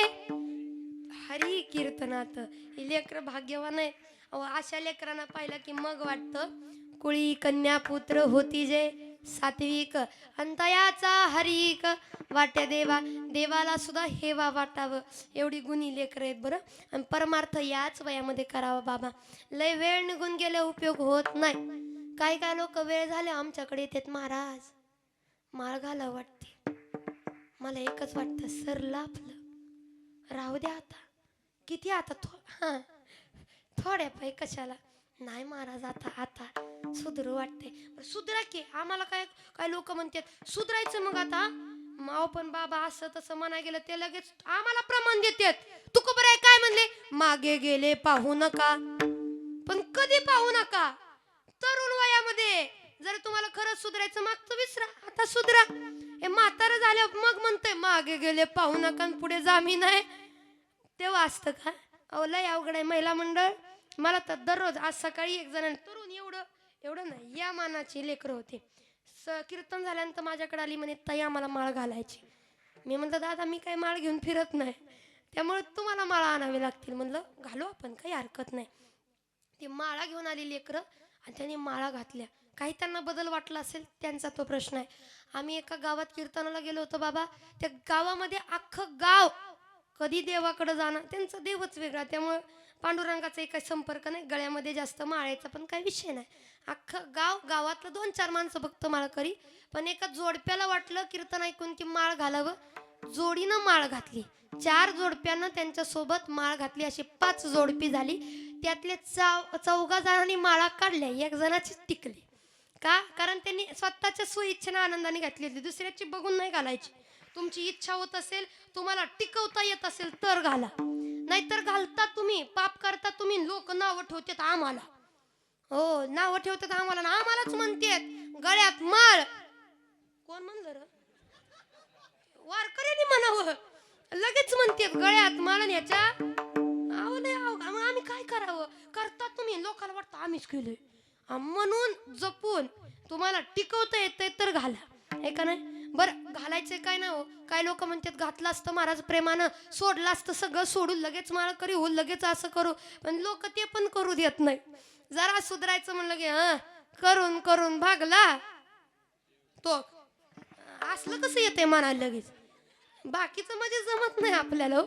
हरी कीर्तनात. ही लेकर भाग्यवान आहे. अहो, अशा लेकरांना पाहिलं की मग वाटतं कुळी कन्या पुत्र होती जे सात्विक अंतयाचा हरिक वाट्या देवा. देवाला सुद्धा हेवा वाटावं एवढी गुणी लेकर आहेत बरं. आणि परमार्थ याच वयामध्ये करावा बाबा. लय वेळ निघून गेले उपयोग होत नाही. काही काय लोक वेळ झाले आमच्याकडे येतात, महाराज माळ घाला वाटते. मला एकच वाटतं सरला आपलं राहू द्या आता. किती आता थोड्या पाय कशाला. नाही महाराज आता आता सुधरू वाटते. सुधरा की. आम्हाला काय काय लोक म्हणतात सुधरायचं मग आता. माव पण बाबा असं तसं म्हणा गेलं ते लगेच आम्हाला प्रमाण देतात. तू बरं आहे काय म्हणले मागे गेले पाहू नका. पण कधी पाहू नका तरुण वयामध्ये. जर तुम्हाला खरंच सुधरायचं मागचं विसरा आता सुधरा. हे म्हातारं झालं मग म्हणतंय मागे गेले पाहू नका आणि पुढे जामी नाही. तेव्हा असतं का. अहो लय अवघड आहे महिला मंडळ. मला तर दररोज आज सकाळी एक जण तरुण एवढं नाही या मानाची लेकरं होती. कीर्तन झाल्यानंतर माझ्याकडे आली म्हणे ताई आम्हाला माळ घालायची. मी म्हणलं दादा मी काय माळ घेऊन फिरत नाही त्यामुळे तुम्हाला माळा आणावी लागतील. म्हणलं घालू आपण काही हरकत नाही. ती माळा घेऊन आली लेकरं आणि त्यांनी माळा घातल्या. काही त्यांना बदल वाटला असेल त्यांचा तो प्रश्न आहे. आम्ही एका गावात कीर्तनाला गेलो होतो बाबा. त्या गावामध्ये अख्खं गाव कधी देवाकडे जाणार त्यांचा देवच वेगळा. त्यामुळे पांडुरंगाचा काही संपर्क नाही. गळ्यामध्ये जास्त माळायचा पण काही विषय नाही. अख्खं गावातलं 2-4 माणसं फक्त माळ करी. पण एका जोडप्याला वाटलं कीर्तन ऐकून की माळ घालावं. जोडीनं माळ घातली. 4 जोडप्यानं त्यांच्यासोबत माळ घातली. अशी 5 जोडपी झाली. त्यातले 4 जणांनी माळा काढल्या. 1 जणाची टिकली. का कारण त्यांनी स्वतःच्या स्वइच्छेनं आनंदाने घातली होती. दुसऱ्याची बघून नाही घालायची. तुमची इच्छा होत असेल तुम्हाला टिकवता येत असेल तर घाला. नाहीतर घालता तुम्ही पाप करता तुम्ही. लोक नावं ठेवतात आम्हाला. हो नावं ठेवतात आम्हाला ना आम्हालाच म्हणतात गळ्यात माळ. कोण म्हणलं र वारकऱ्यांनी म्हणावं लगेच म्हणतात गळ्यात माळ ह्याच्या. अहो लय मग आम्ही काय करावं. करता तुम्ही लोकांना वाटतं आम्हीच केलोय. म्हणून जपून तुम्हाला टिकवता येतंय तर घाला. हे का नाही. बरं घालायचं काय ना हो. काय लोक म्हणतात घातलं असतं महाराज प्रेमानं सोडलं असतं सगळं सोडून लगेच माळ करी हो लगेच असं करू. पण लोक ते पण करू देत नाही. जरा सुधरायचं म्हणलं की करून करून भागला तो. असलं कसं येते म्हणायला लगेच. बाकीचं म्हणजे जमत नाही आपल्याला.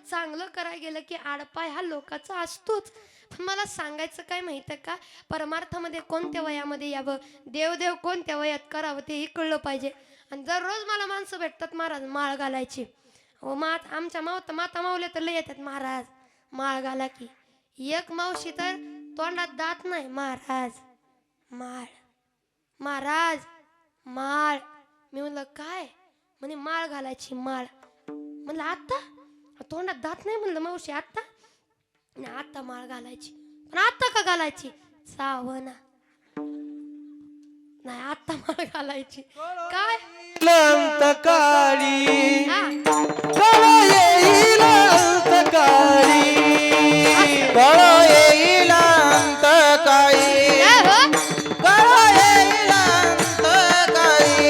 चांगलं करायला गेलं की आडपाय हा लोकांचा असतोच. पण मला सांगायचं काय माहिती आहे का परमार्थामध्ये कोणत्या वयामध्ये यावं देवदेव कोणत्या वयात करावं तेही कळलं पाहिजे. आणि दररोज मला माणसं भेटतात महाराज माळ घालायची. हो आमच्या माता मावल्या तर लय येतात महाराज माळ घाला की. एक मावशी तर तोंडात दात नाही महाराज माळ महाराज माळ. मी म्हणलं काय म्हणे माळ घालायची माळ. म्हणलं आता तोंडात दात नाही. म्हणलं मावशी आता आता माळ घालायची. पण आता का घालायची सावना नाही आता माळ घालायची. काय काळी कळ येईल अंतकाळी कळ येईल अंतकाळी कळ येईल अंतकाळी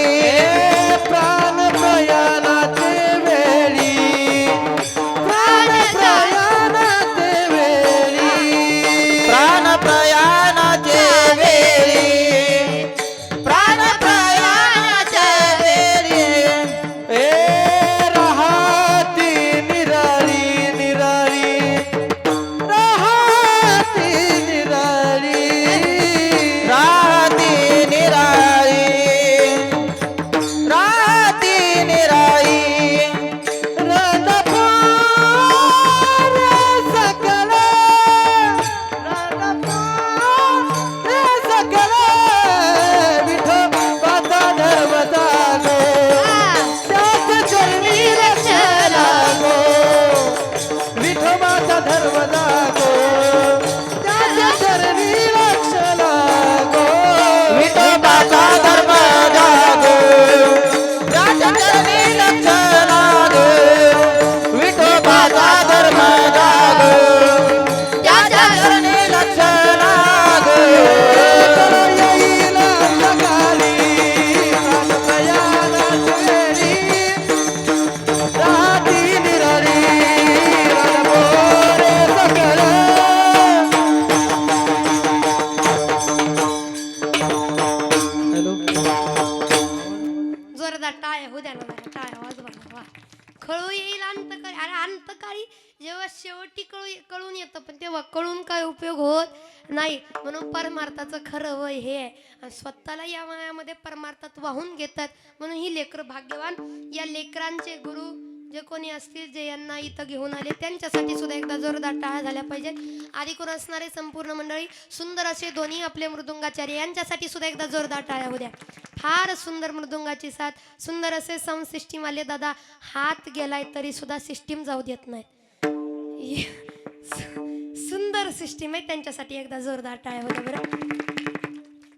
प्राण प्रयाणाचे वेळी प्राण प्रयाणाचे वेळी प्राण प्रयाणाचे वेळी प्राण प्रयाणाचे वेळी जोरदार टाळ्या हो द्या ना जरा, टाळ्या वाजवा ना. वा, कळू येईल अंतकाळी. अरे अंतकाळी जेव्हा शेवटी कळून येतं, पण तेव्हा कळून काय उपयोग होत नाही. म्हणून परमार्थाचं खरं वय हे आहे. आणि स्वतःला या वयामध्ये परमार्थात वाहून घेतात. म्हणून ही लेकरं भाग्यवान. या लेकरांचे गुरु जे कोणी असतील, जे यांना इथं घेऊन आले, त्यांच्यासाठी सुद्धा एकदा जोरदार टाळ्या झाल्या पाहिजेत. आदिकोण असणारे संपूर्ण मंडळी, सुंदर असे दोन्ही आपले मृदुंगाचार्य, यांच्यासाठी सुद्धा एकदा जोरदार टाळ्या होऊ द्या. फार सुंदर मृदुंगाची साथ, सुंदर असे साऊंड सिस्टीम आले दादा. हात गेलाय तरी सुद्धा सिस्टीम जाऊ देत नाही. सुंदर सिस्टीम आहे, त्यांच्यासाठी एकदा जोरदार टाळ्या होत्या बरं.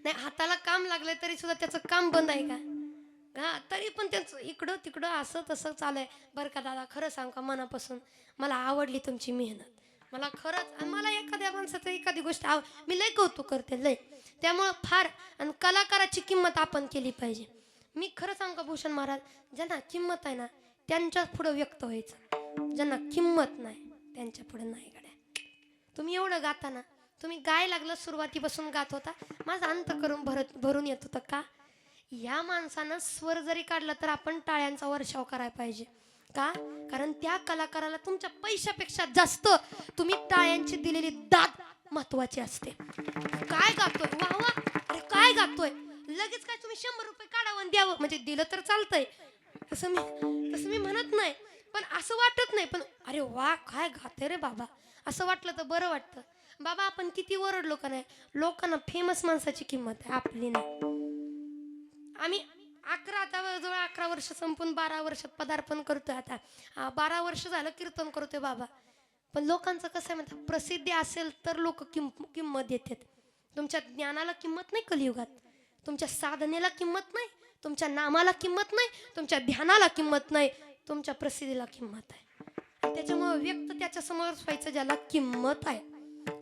नाही, हाताला काम लागले तरी सुद्धा त्याचं काम बंद आहे का? हा, तरी पण त्यांचं इकडं तिकडं असं तसं चालू आहे बरं का दादा. खरं सांग का, मनापासून मला आवडली तुमची मेहनत. मला खरंच, मला एखाद्या माणसाचं एखादी गोष्ट मी लय कौतुक करते लय. त्यामुळं फार. आणि कलाकाराची किंमत आपण केली पाहिजे. मी खरं सांग का भूषण महाराज, ज्यांना किंमत आहे ना त्यांच्या पुढं व्यक्त व्हायचं. ज्यांना किंमत नाही त्यांच्या पुढे नाही गड्या. तुम्ही एवढं गाता ना, तुम्ही गाय लागलं सुरुवातीपासून गात होता, माझं अंत करून भरून येत होतं का? या माणसानं स्वर जरी काढला तर आपण टाळ्यांचा वर्षाव करायला पाहिजे का? कारण त्या कलाकाराला तुमच्या पैशापेक्षा जास्त तुम्ही टाळ्यांची दिलेली दाद महत्वाची असते. काय गातोय, वा वा, अरे काय गातोय, लगेच काय तुम्ही 100 रुपये काढावं द्यावं म्हणजे दिलं तर चालतंय, तसं मी म्हणत नाही. पण असं वाटत नाही, पण अरे वा काय गाते रे बाबा, असं वाटलं तर बरं वाटतं. बाबा आपण किती ओरडलो का नाही, लोकांना फेमस माणसाची किंमत आहे, आपली नाही. आम्ही 11 वर्ष संपून 12 वर्षात पदार्पण करतोय. आता 12 वर्ष झालं कीर्तन करतोय बाबा. पण लोकांचं कसं आहे म्हणतात, प्रसिद्धी असेल तर लोक किंमत देतात. तुमच्या ज्ञानाला किंमत नाही कलियुगात, तुमच्या साधनेला किंमत नाही, तुमच्या नामाला किंमत नाही, तुमच्या ध्यानाला किंमत नाही, तुमच्या प्रसिद्धीला किंमत आहे. त्याच्यामुळे व्यक्त त्याच्या समोर व्हायचं ज्याला किंमत आहे.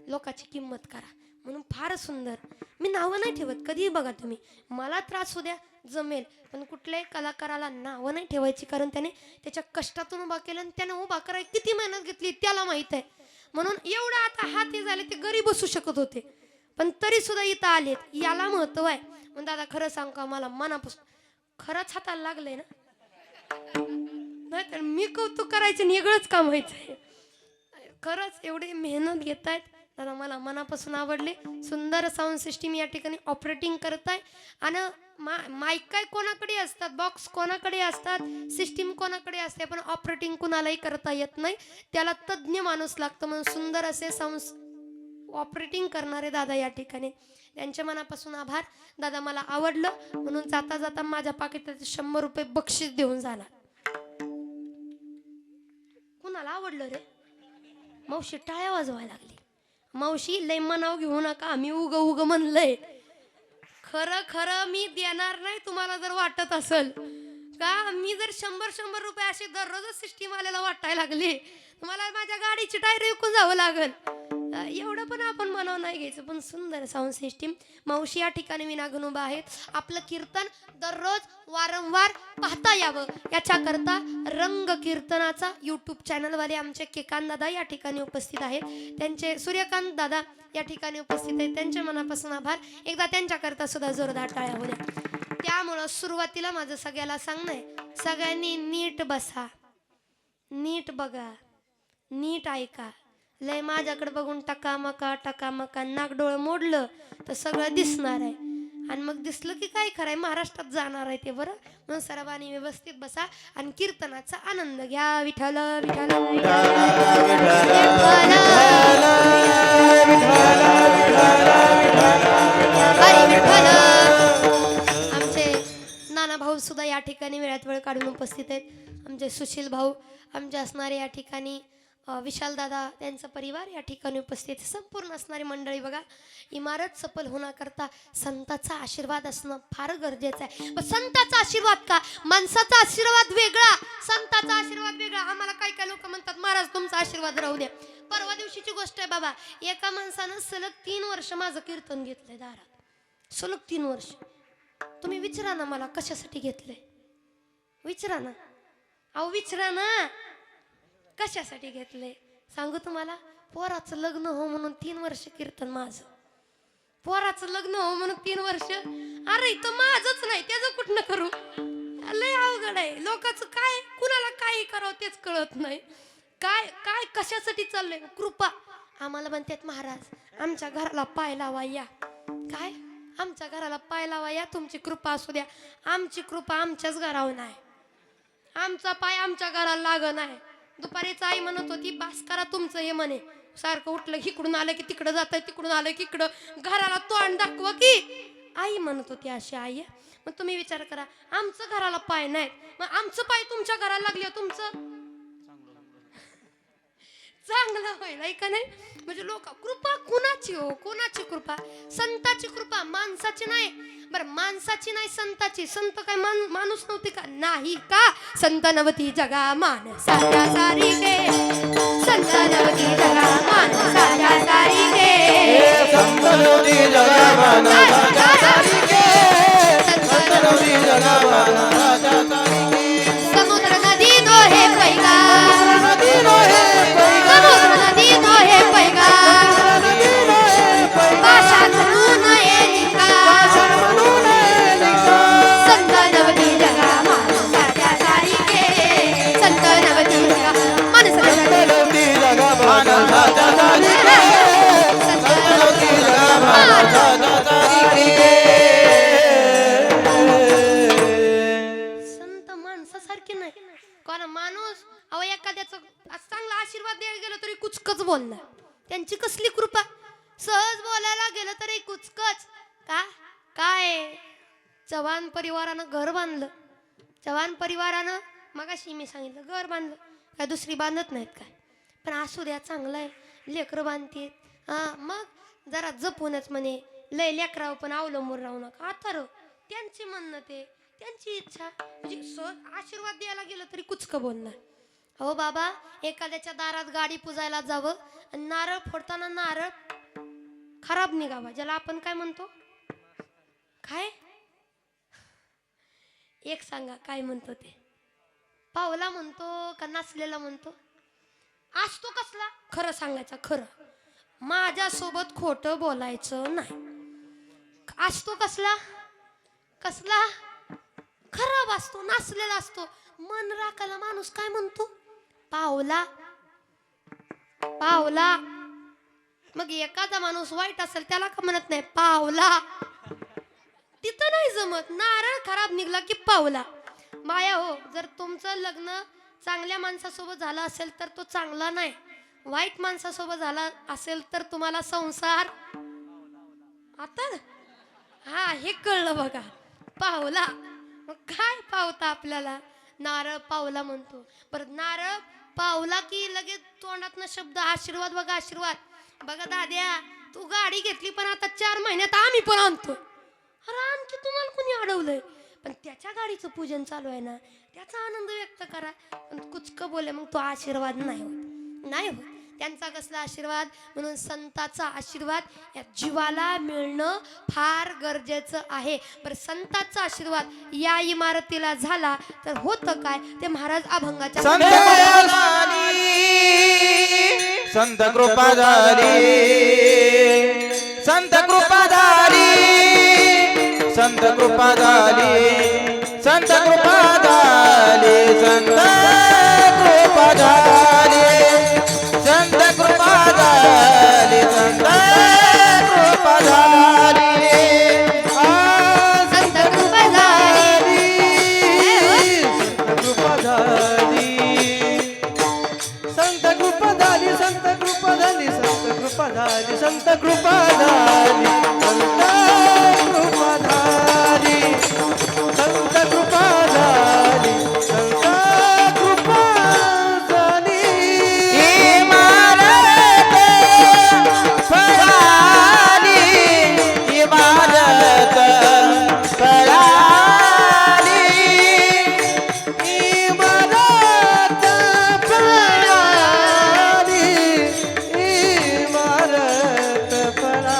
लोकांची किंमत करा. म्हणून फार सुंदर. मी नावं नाही ठेवत, कधीही बघा तुम्ही, मला त्रास होऊ द्या जमेल, पण कुठल्याही कलाकाराला नावं नाही ठेवायची. कारण त्याने त्याच्या कष्टातून उभा केलं आणि त्याने उभा करायला किती मेहनत घेतली त्याला माहित आहे. म्हणून एवढं आता हाती झाले, ते घरी बसू शकत होते पण तरी सुद्धा इथं आलेत, याला महत्व आहे. म्हणून दादा खरं सांग का, मला मनापासून खरंच हाताला लागलंय ना, नाही तर मी कौतुक करायचं वेगळंच काम व्हायचंय. खरंच एवढी मेहनत घेत आहेत दादा, मला मनापासून आवडले. सुंदर साऊंड सिस्टीम या ठिकाणी ऑपरेटिंग करताय. आणि माईक काय कोणाकडे असतात, बॉक्स कोणाकडे असतात, सिस्टीम कोणाकडे असते, पण ऑपरेटिंग कुणालाही करता येत नाही, त्याला तज्ज्ञ माणूस लागतं. म्हणून सुंदर असे साऊंड ऑपरेटिंग करणारे दादा या ठिकाणी, त्यांच्या मनापासून आभार. दादा मला आवडलं, म्हणून जाता जाता माझ्या पाकिटात 100 रुपये बक्षीस देऊन जाणार. कुणाला आवडलं रे? मावशी टाळ्या वाजवायला लागली. मावशी लय मनाव घेऊ नका, आम्ही उग म्हणलंय. खरं खरं मी देणार नाही तुम्हाला जर वाटत असेल का. मी जर 100 रुपये असे दररोजच सिस्टीम आल्याला वाटायला लागले, तुम्हाला माझ्या गाडीची टायर विकून जावं लागल. एवढं पण आपण मनाव नाही घ्यायचं. पण सुंदर साऊंड सिस्टीम. मावशी या ठिकाणी विनागून उभा आहेत. आपलं कीर्तन दररोज वारंवार पाहता यावं याच्याकरता रंग कीर्तनाचा यूट्यूब चॅनलवाले आमचे केकांत दादा या ठिकाणी उपस्थित आहेत. त्यांचे सूर्यकांत दादा या ठिकाणी उपस्थित आहेत. त्यांच्या मनापासून आभार. एकदा त्यांच्याकरता सुद्धा जोरदार टाळ्या होऊ द्या. त्यामुळं सुरुवातीला माझं सगळ्याला सांगणं आहे, सगळ्यांनी नीट बसा, नीट बघा, नीट ऐका. लय माझ्याकडे बघून टकामका नागडोळं मोडलं तर सगळं दिसणार आहे. आणि मग दिसलं की काय खरंय, महाराष्ट्रात जाणार आहे ते बरं. म्हणून सर्वांनी व्यवस्थित बसा आणि कीर्तनाचा आनंद घ्या. विठ्ठल विठ्ठल आमचे नाना भाऊ सुद्धा या ठिकाणी वेळात वेळ काढून उपस्थित आहेत. आमचे सुशील भाऊ, आमचे असणारे या ठिकाणी विशाल दादा, त्यांचा परिवार या ठिकाणी उपस्थित, संपूर्ण असणारी मंडळी बघा. इमारत सफल होण्याकरता संतांचा आशीर्वाद असणं फार गरजेचं आहे. पण संतांचा आशीर्वाद का, माणसाचा आशीर्वाद वेगळा, संतांचा आशीर्वाद वेगळा. आम्हाला काही लोक म्हणतात महाराज तुमचा आशीर्वाद राहू द्या. परवा दिवशीची गोष्ट आहे बाबा, एका माणसानं सलग 3 वर्ष माझं कीर्तन घेतलंय दारात, सलग 3 वर्ष. तुम्ही विचारा ना मला कशासाठी घेतलंय, विचारा ना, अहो विचारा ना कशासाठी घेतलंय. सांगू तुम्हाला, पोराचं लग्न हो म्हणून 3 वर्ष कीर्तन माझं. पोराचं लग्न हो म्हणून 3 वर्ष. अरे तो माझंच नाही, त्याचं कुठनं करू, लय चाललंय लोकांचं, काय कुणाला काही करावं तेच कळत नाही. काय काय कशासाठी चाललंय. कृपा आम्हाला म्हणतात महाराज आमच्या घराला पाय लावा या. काय आमच्या घराला पाय लावा या, तुमची कृपा असू द्या. आमची कृपा आमच्याच घरावर नाही, आमचा पाय आमच्या घराला लाग नाही. दुपारीच आई म्हणत होती बास करा तुमचं हे म्हणे, सारखं उठलं इकडून आलं की तिकडं जात, तिकडून आलं की इकडं, घराला तोंड दाखवा की. आई म्हणत होती अशी आई. मग तुम्ही विचार करा आमचं घराला पाय नाही, मग आमचं पाय तुमच्या घराला लागले तुमचं चांगलं होईल आहे का नाही. म्हणजे लोक कृपा कुणाची हो, कुणाची कृपा. संताची कृपा माणसाची नाही. बरं माणसाची नाही संताची. संत काय माणूस नव्हती का? नाही का. संत नवती जगा माणसाच्या सारीखे, संत नवती जगा माणसाच्या सारीखे, संत नवती जगा माणसाच्या सारीखे, संत नवती जगा माणसाच्या सारीखे. समुद्र नदी दोहे पैगा, नदी दोहे पैगा, समुद्र नदी दोहे पैगा, नदी दोहे पैगा, भाषा म्हणून येलिका, भाषा म्हणून येलिका. संत नवती जगा माणसाच्या सारीखे, संत नवती जगा माणसाच्या संत नवती जगा माणसाच्या सारीखे, संत नवती जगा माणसाच्या सारीखे. संत माणसासारखे नाही. कारण माणूस अहो एखाद्याचं चांगला आशीर्वाद द्यायला गेलं तरी कुचकच बोलणार. त्यांची कसली कृपा. सहज बोलायला गेलं तरी कुचकच. का काय चव्हाण परिवारानं घर बांधलं. चव्हाण परिवारानं मगाशी मी सांगितलं घर बांधलं, काय दुसरी बांधत नाहीत काय. पण असू द्या चांगलं आहे, लेकरं बांधते. मग जरा जपूनच म्हणे, लय लेकराव पण अवलंबून राहू नका. आता र त्यांची म्हणणं ते त्यांची इच्छा. म्हणजे सहज आशीर्वाद द्यायला गेलं तरी कुचकं बोलणार. अहो बाबा एखाद्याच्या दारात गाडी पुजायला जावं आणि नारळ फोडताना नारळ खराब निघावा, ज्याला आपण काय म्हणतो. काय एक सांगा काय म्हणतो ते. पावला म्हणतो का नाचलेला म्हणतो. असतो कसला खरं सांगायचा. खरं माझ्यासोबत खोटं बोलायचं नाही. असतो कसला कसला खराब असतो, नाचलेला असतो. मन राखायला माणूस काय म्हणतो पावला पावला. मग एखादा माणूस वाईट असेल त्याला का म्हणत नाही पावला. तिथं नाही जमत. नारळ खराब निघला की पावला. माया हो, जर तुमचं लग्न चांगल्या माणसासोबत झालं असेल तर तो चांगला नाही, वाईट माणसासोबत झाला असेल तर तुम्हाला संसार. आता हा हे कळलं बघा. पावला मग काय पावता आपल्याला. नारळ पावला म्हणतो. बरं नारळ पावला की लगेच तोंडातनं शब्द आशीर्वाद. बघा आशीर्वाद. बघा दाद्या तू गाडी घेतली पण आता 4 महिन्यात आम्ही पण आणतो. अरे आणखी तुम्हाला कोणी अडवलंय. पण त्याच्या गाडीचं पूजन चालू आहे ना, त्याचा आनंद व्यक्त करा. पण कुचकं बोले मग तो आशीर्वाद नाही होत. नाही होत त्यांचा कसला आशीर्वाद. म्हणून संताचा आशीर्वाद या जीवाला मिळणं फार गरजेचं आहे. बरं संताचा आशीर्वाद या इमारतीला झाला तर होतं काय ते महाराज अभंगाच्या संत कृपा झाली, संत कृपा झाली, संत कृपा झाली, संत कृपा झाली, संत कृपा झाली, संत कृपा झाली, संत कृपा झाली, संत कृपा झाली, संत कृपा झाली, संत कृपा झाली, संत कृपा झाली, संत कृपा झाली, संत कृपा झाली, संत कृपा झाली, संत कृपा झाली, इमारत पळाली, इमारत पळाली, इमारत पळाली, इमारत पळाली.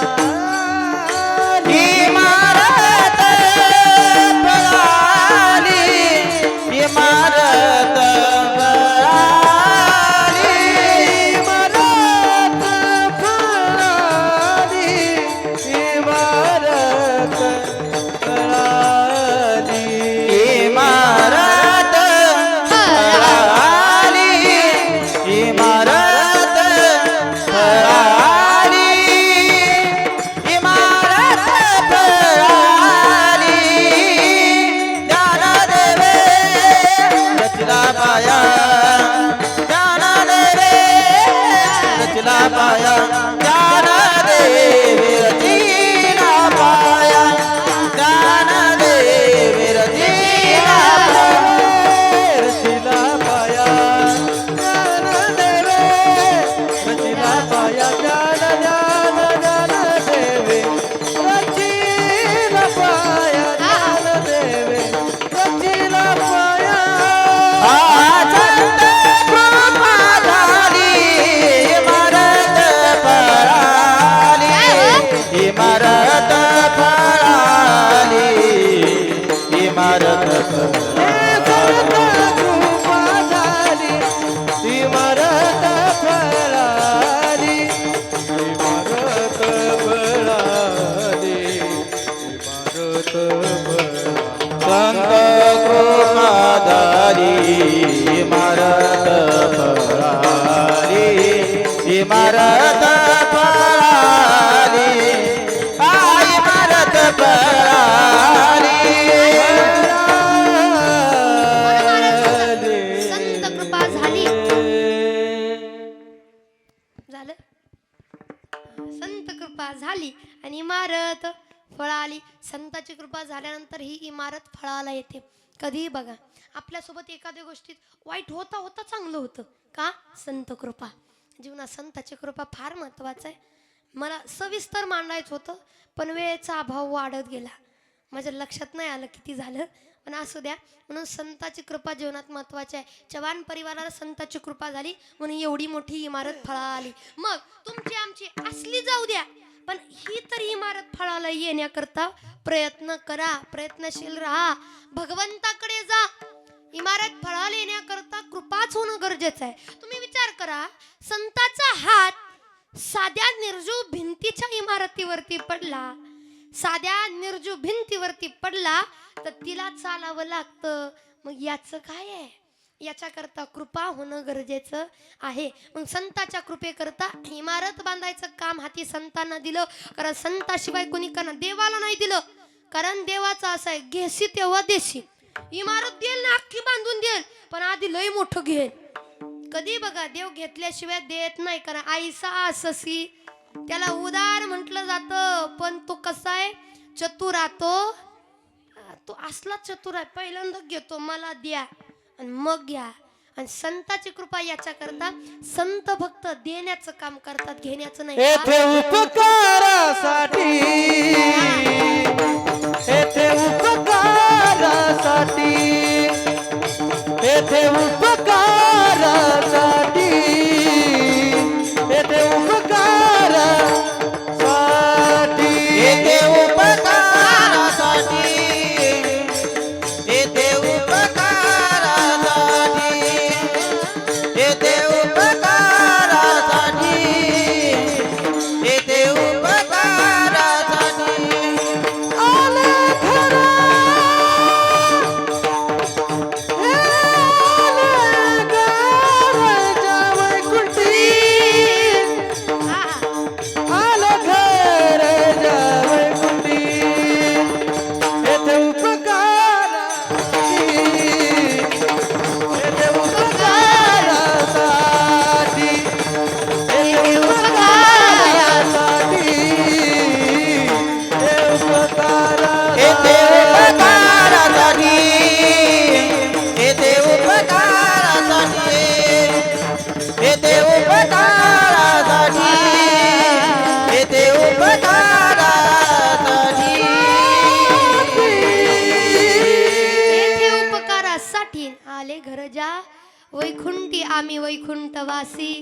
कृपा झाली आणि इमारत फळाली. संताची कृपा झाल्यानंतर ही इमारत फळाला येते. कधीही बघा, आपल्यासोबत एखाद्या गोष्टीत वाईट होता होता चांगलं होतं का? संत कृपा. जीवनात संताची कृपा फार महत्त्वाचं आहे. मला सविस्तर मांडायचं होतं पण वेळेचा अभाव वाढत गेला, माझ्या लक्षात नाही आलं किती झालं, पण असू द्या. म्हणून संताची कृपा जीवनात महत्त्वाची आहे. चव्हाण परिवाराला संताची कृपा झाली म्हणून एवढी मोठी इमारत फळाली. मग तुमची आमची असली जाऊ द्या, पण ही तरी इमारत फळाला येण्याकरता प्रयत्न करा, प्रयत्नशील राहा, भगवंताकडे जा. इमारत फळाला येण्याकरता कृपाच होणं गरजेचं आहे. तुम्ही विचार करा, संताचा हात साध्या निर्जीव भिंतीच्या इमारतीवरती पडला, साध्या निर्जीव भिंतीवरती पडला तर तिला चालावं लागतं. मग याचं काय आहे? याच्याकरता कृपा होणं गरजेचं आहे. मग संताच्या कृपेकरता इमारत बांधायचं काम हाती संतांना दिलं. कारण संताशिवाय कोणी करणार, देवाला नाही दिलं. कारण देवाचं असं आहे, घेसी तेव्हा देशी. इमारत देईल ना अख्खी बांधून देईल, पण आधी लय मोठं घेईल. कधी बघा, देव घेतल्याशिवाय देत नाही. कारण आईसा अससी त्याला उदार म्हटलं जातं, पण तो कसा आहे? चतुर. तो असला चतुर आहे, पहिल्यांदा घेतो मला द्या आणि मग घ्या. आणि संताची कृपा याच्या करता संत फक्त देण्याचं काम करतात, घेण्याचं नाही. येथे उपकारासाठी, येथे उपकारासाठी, येथे उपकारासाठी, येथे उपकारासाठी, येथे उपकारासाठी, येथे उपकारासाठी, येथे उपकारासाठी, येथे उपकारासाठी आले खरा, आले घर जावई कुंडी, येथे उपकारासाठी, येथे उपकारासाठी, येथे उपकारासाठी, येथे उपकारासाठी, येथे उपकारासाठी, येथे उपकारासाठी, येथे उपकारासाठी, येथे उपकारासाठी, येथे उपकारासाठी आले घर जा वैकुंठी, आम्ही वैकुंठवासी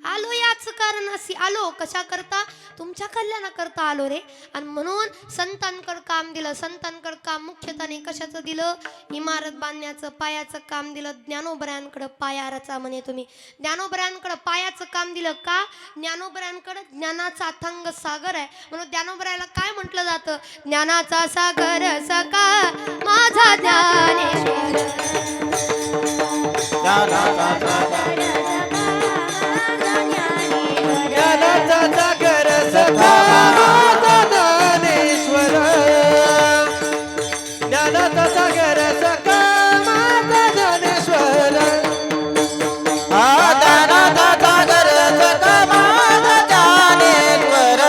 आलो. याच कारणाशी आलो. कशा करता? तुमच्या कल्याणाकरता आलो रे. आणि म्हणून संतांकडे काम दिलं. संतांकडे काम मुख्यत्वाने कशाचं दिलं? इमारत बांधण्याचं, पायाचं काम दिलं. ज्ञानोबऱ्यांकडे पायाचा म्हणे तुम्ही, ज्ञानोबऱ्यांकडे पायाचं काम दिलं. का? ज्ञानोबऱ्यांकडे ज्ञानाचा अथांग सागर आहे. म्हणून ज्ञानोबऱ्याला काय म्हटलं जातं? ज्ञानाचा सागर सका माझा ज्ञानेश्वर, ज्ञानाचा सागर सखा माझा ज्ञानेश्वर, ज्ञानाचा सागर सखा माझा ज्ञानेश्वर, ज्ञानाचा सागर सखा माझा ज्ञानेश्वर,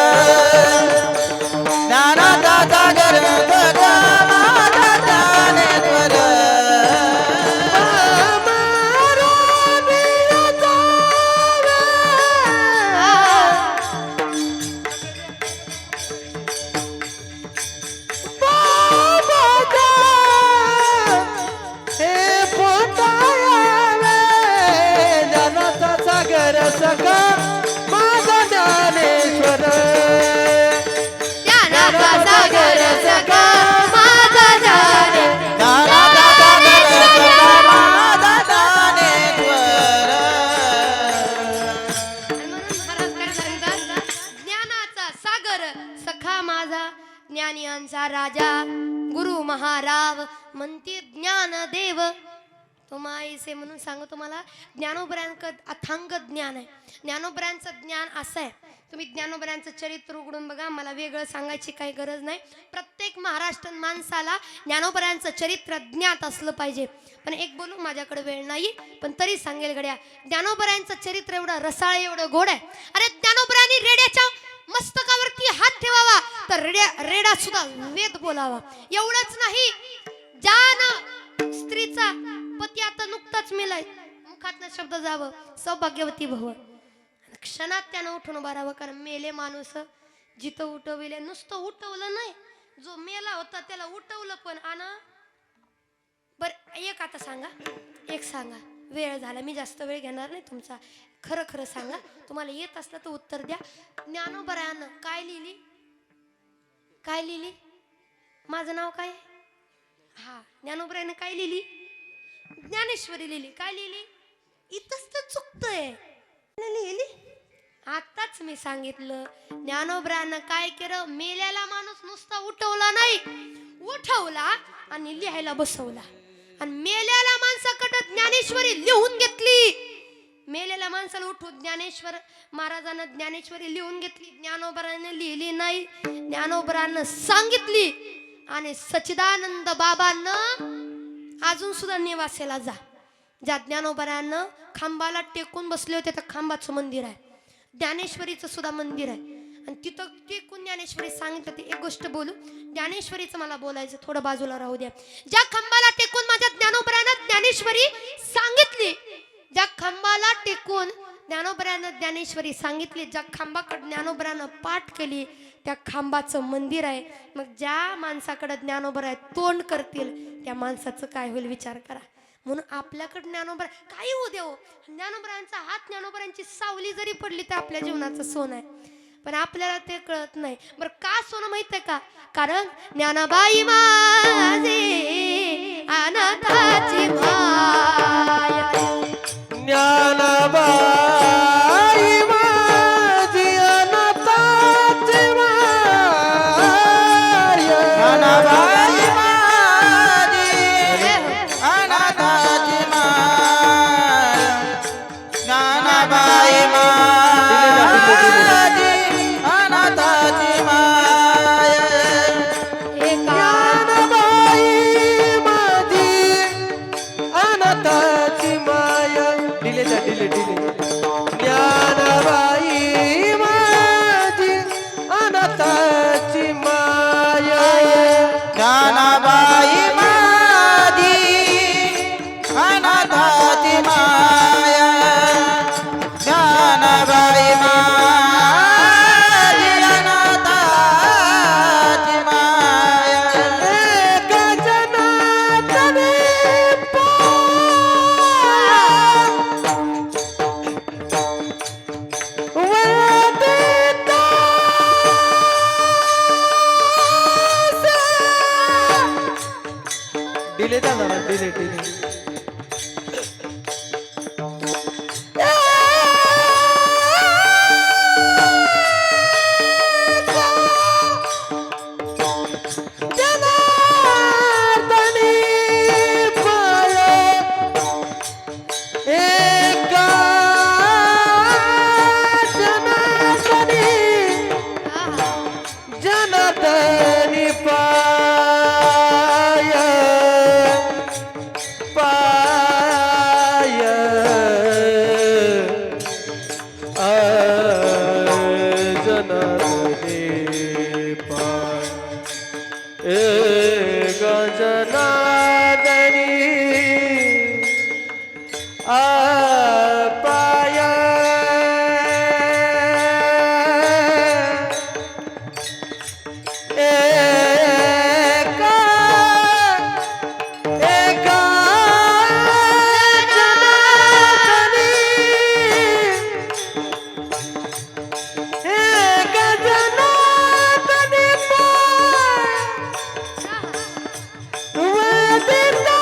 ज्ञानाचा सागर सखा माझा ज्ञानेश्वर. सखा माझा ज्ञानेश्वर, ज्ञानाचा सागर सखा माझा ज्ञानेश्वर, ज्ञानाचा सागर सखा माझा ज्ञानियांचा राजा गुरु महाराव म्हणते ज्ञानदेव. तो माईसे म्हणून सांगू तुम्हाला. ज्ञानोबरांचं अथांग ज्ञान आहे. ज्ञानोबरांचं ज्ञान असं आहे, तुम्ही ज्ञानोबरांचं चरित्र उघडून बघा. मला वेगळं सांगायची काही गरज नाही. प्रत्येक महाराष्ट्रीयन माणसाला ज्ञानोबरांचं चरित्र ज्ञात असलं पाहिजे. पण एक बोलू, माझ्याकडे वेळ नाही, पण तरी सांगेल गड्या. ज्ञानोबरांचं चरित्र एवढं रसाळ, एवढं गोड आहे. अरे ज्ञानोबरांनी रेड्याच्या मस्तकावरती हात ठेवावा तर रेडा सुद्धा वेद बोलावा. एवढंच नाही, ज्या स्त्रीचा पती आता नुकताच मेलाय, मुखातनं शब्द जावं सौभाग्यवती भव, क्षणात त्यानं उठून उभा राहावं. कारण मेले माणूस जिथं उठविले, नुसतं उठवलं नाही, जो मेला होता त्याला उठवलं पण. आना बर एक आता सांगा, एक सांगा, वेळ झाला, मी जास्त वेळ घेणार नाही तुमचा. खरं खरं सांगा, तुम्हाला येत असलं तर उत्तर द्या. ज्ञानोबरानं काय लिहिली? काय लिहिली? माझं नाव काय? हा, ज्ञानोबरानं काय लिहिली? ज्ञानेश्वरी लिहिली. काय लिहिली? इथंच तर चुकतंय. लिहिली आताच मी सांगितलं. ज्ञानोबरानं काय केलं? मेल्याला माणूस नुसता उठवला नाही, उठवला आणि लिहायला बसवला. आणि मेल्याला माणसाकडे ज्ञानेश्वरी लिहून घेतली. मेलेल्या माणसाला उठून ज्ञानेश्वर महाराजांना ज्ञानेश्वरी लिहून घेतली. ज्ञानोबरानं लिहिली नाही, ज्ञानोबरानं सांगितली. आणि सच्चिदानंद बाबांना अजून सुद्धा निवासेला जा. ज्या ज्ञानोबरानं खांबाला टेकून बसले होते त्या खांबाचं मंदिर आहे, ज्ञानेश्वरीचं सुद्धा मंदिर आहे. आणि तिथं टेकून ज्ञानेश्वरी सांगितलं. ते एक गोष्ट बोलू, ज्ञानेश्वरीचं मला बोलायचं, थोडं बाजूला राहू द्या. ज्या खांबाला टेकून माझ्या ज्ञानोबरानं ज्ञानेश्वरी सांगितली, ज्या खांबाला टेकून ज्ञानोबरानं ज्ञानेश्वरी सांगितली, ज्या खांबाकडे ज्ञानोबरानं पाठ केली, त्या खांबाचं मंदिर आहे. मग ज्या माणसाकडे ज्ञानोबरा तोंड करतील त्या माणसाचं काय होईल विचार करा. म्हणून आपल्याकडे ज्ञानोबरा काही होऊ देऊ, ज्ञानोबरांचा हात, ज्ञानोबरांची सावली जरी पडली तर आपल्या जीवनाचं सोनं आहे. पण आपल्याला ते कळत नाही. बरं का सोनं माहित आहे का? कारण ज्ञानाबाई माझी अनाथाची माय, ज्ञानाबाई माझी अनाथाची माय, ज्ञानाबाई माझी अनाथाची माय, ज्ञानाबाई माझी अनाथाची माय, हे का ज्ञानाबाई माझी अनाथाची माय. डिले जा, डिले डिले. ज्ञानाबाई माझी अनाथाची माय, ज्ञानाबाई माझी अनाथाची माय, ज्ञानाबाई माझी अनाथाची माय. एका जनातने डिले जा जरा, डिले डिले. जनार्दनी पाय, एका जनार्दनी, जनार्दनी पाय, पाय जनार्दनी पाय, एक जनार्दनी पाय, एका एका जनार्दनी, एका जनार्दनी पाय, वेदिता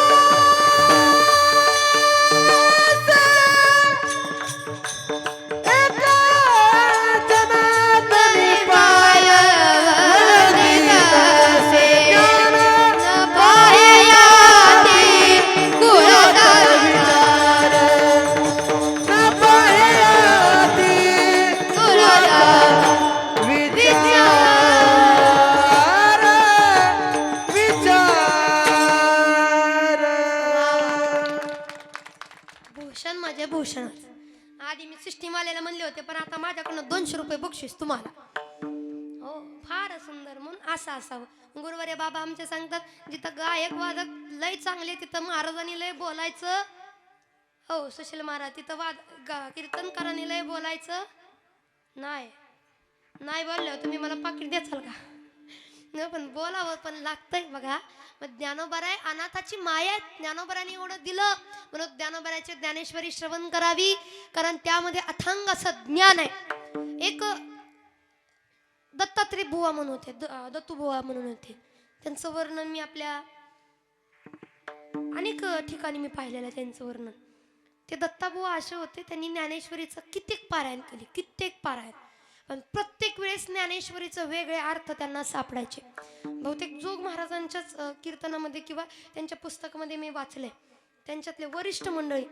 भूषण माझे भूषणच. आधी मी सिस्टीमवाल्याला म्हणले होते, पण आता माझ्याकडनं 200 रुपये बक्षीस तुम्हाला. हो, फार सुंदर. म्हणून असं असावं. गुरुवारे बाबा आमचे सांगतात, जिथं गायक वादक लय चांगले तिथं महाराजांनी लय बोलायचं. हो सुशील महाराज, तिथं कीर्तनकारांनी लय बोलायचं नाही. नाही बोलल्यावर तुम्ही मला पाकिट द्याल का? न, पण बोलावं पण लागतंय बघा. मग ज्ञानोबराय अनाथाची माया आहे. ज्ञानोबराने एवढं दिलं म्हणून ज्ञानोबराची ज्ञानेश्वरी श्रवण करावी, कारण त्यामध्ये अथांग असं ज्ञान आहे. एक दत्तात्रय बुवा म्हणून होते, दत्तू बुवा म्हणून होते. त्यांचं वर्णन मी आपल्या अनेक ठिकाणी मी पाहिलेलं आहे. त्यांचं वर्णन, ते दत्ताबुवा असे होते, त्यांनी ज्ञानेश्वरीचं कित्येक पारायण केले, कित्येक पारायण. पण प्रत्येक वेळेस ज्ञानेश्वरीचं वेगळे अर्थ त्यांना सापडायचे. बहुतेक जोग महाराजांच्याच कीर्तनामध्ये किंवा त्यांच्या पुस्तकामध्ये मी वाचले. त्यांच्यातले वरिष्ठ मंडळी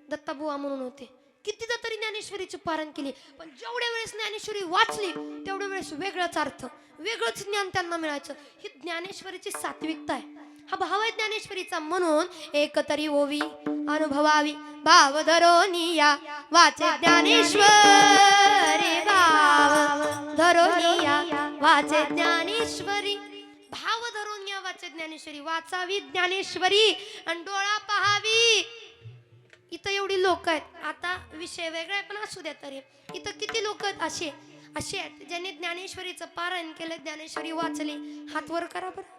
दत्ताबुवा म्हणून होते, कितीदा तरी ज्ञानेश्वरीची पारायण केली, पण जेवढ्या वेळेस ज्ञानेश्वरी वाचली तेवढ्या वेळेस वेगळाच अर्थ, वेगळंच ज्ञान त्यांना मिळायचं. ही ज्ञानेश्वरीची सात्विकता आहे, हा भाव आहे ज्ञानेश्वरीचा. म्हणून एकतरी ओवी अनुभवावी भाव धरोनिया वाचे ज्ञानेश्वरी, भाव धरोनिया वाचे ज्ञानेश्वरी, भाव धरोनिया वाचे ज्ञानेश्वरी. वाचावी ज्ञानेश्वरी आणि डोळा पहावी. इथं एवढी लोक आहेत, आता विषय वेगळा आहे पण असू द्या. तरी इथं किती लोक आहेत असे आहेत ज्यांनी ज्ञानेश्वरीचं पारायण केलं, ज्ञानेश्वरी वाचली. हात वर करा बरं,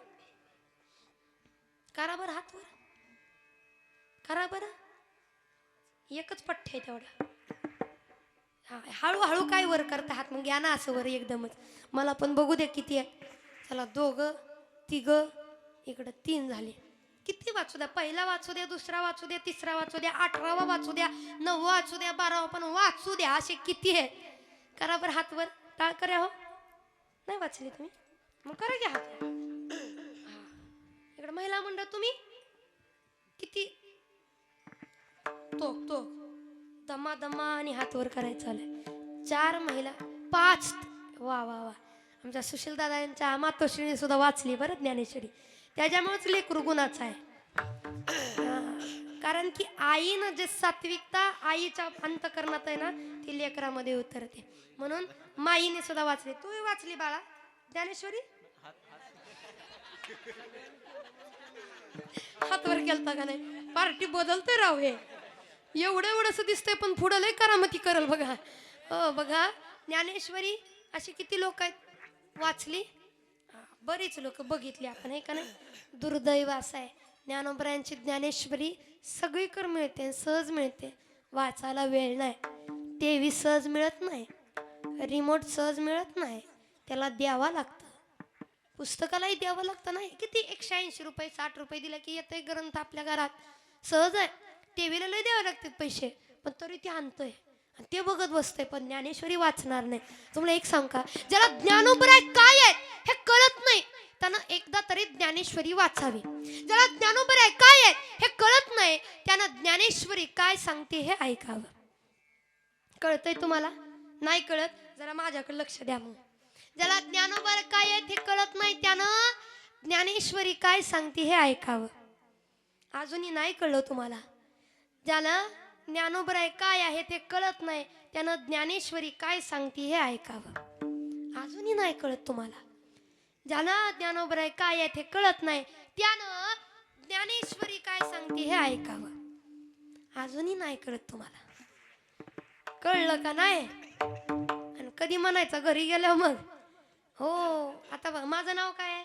करा बरं, हात वर करा बरं. एकच पठ्य आहे तेवढा. हा, हळूहळू काय वर करता हात, मग घ्या ना असं वर एकदमच. मला पण बघू द्या किती आहे. चला, 2 3 इकडं 3 झाले. किती वाचू द्या, पहिला वाचू द्या, दुसरा वाचू द्या, तिसरा वाचू द्या, 18वा वाचू द्या, 9वा वाचू द्या, 12वा पण वाचू द्या. असे किती आहे. करा बरं हात वर, टाळ करा. हो, नाही वाचले तुम्ही, मग करा घ्या हात. इकडे महिला मंडळ तुम्ही किती, तो दमा दमा आणि हात वर करायचं झालं. 4 महिला, 5. वा वा वा. आमच्या सुशील दादा यांच्या मातोश्रीने सुद्धा वाचली बरं ज्ञानेश्वरी. त्याच्यामुळेच लेकरू गुणाचा आहे. कारण की आईनं जे सात्विकता आईच्या अंतकरणात आहे ना, ती लेकरामध्ये उतरते. म्हणून माईने सुद्धा वाचली. तू वाचली बाळा ज्ञानेश्वरी? हातवर केलता का नाही? पार्टी बदलते राव. हे एवढंसं दिसतंय पण पुढं लय करामती करल बघा. हो बघा, ज्ञानेश्वरी अशी किती लोक आहेत वाचली. बरीच लोक बघितली आपण, आहे का नाही? दुर्दैव असं आहे, ज्ञानोबरायांची ज्ञानेश्वरी सगळीकडे मिळते, सहज मिळते. वाचायला वेळ नाही, टीव्ही सहज मिळत नाही, रिमोट सहज मिळत नाही, त्याला द्यावा लागतं. पुस्तकालाही द्यावं लागतं. नाही किती 180 रुपये 60 रुपये दिला की येतोय ग्रंथ आपल्या घरात. सहज आहे. टीव्हीला लय द्यावे लागतात पैसे, पण तरी ते आणतोय आणि ते बघत बसतंय, पण ज्ञानेश्वरी वाचणार नाही. तुम्हाला एक सांग का, ज्याला ज्ञानोबराय काय आहे हे कळत नाही त्यानं एकदा तरी ज्ञानेश्वरी वाचावी. ज्याला ज्ञानोबराय काय आहे हे कळत नाही त्यानं ज्ञानेश्वरी काय सांगते हे ऐकावं. कळतंय तुम्हाला? नाही कळत? जरा माझ्याकडे लक्ष द्या. मग ज्याला ज्ञानोबराय काय आहे हे कळत नाही त्यानं ज्ञानेश्वरी काय सांगते हे ऐकावं. अजूनही नाही कळलं तुम्हाला? ज्याला ज्ञानोबराय काय आहे ते कळत नाही त्यानं ज्ञानेश्वरी काय सांगते हे ऐकावं. अजूनही नाही कळत तुम्हाला? ज्याला ज्ञानोबराय काय आहे ते कळत नाही त्यानं ज्ञानेश्वरी काय सांगते हे ऐकावं. अजूनही नाही कळत तुम्हाला? कळलं का नाही? आणि कधी म्हणायचं घरी गेल्यावर मग? हो, आता बघ माझं नाव काय आहे?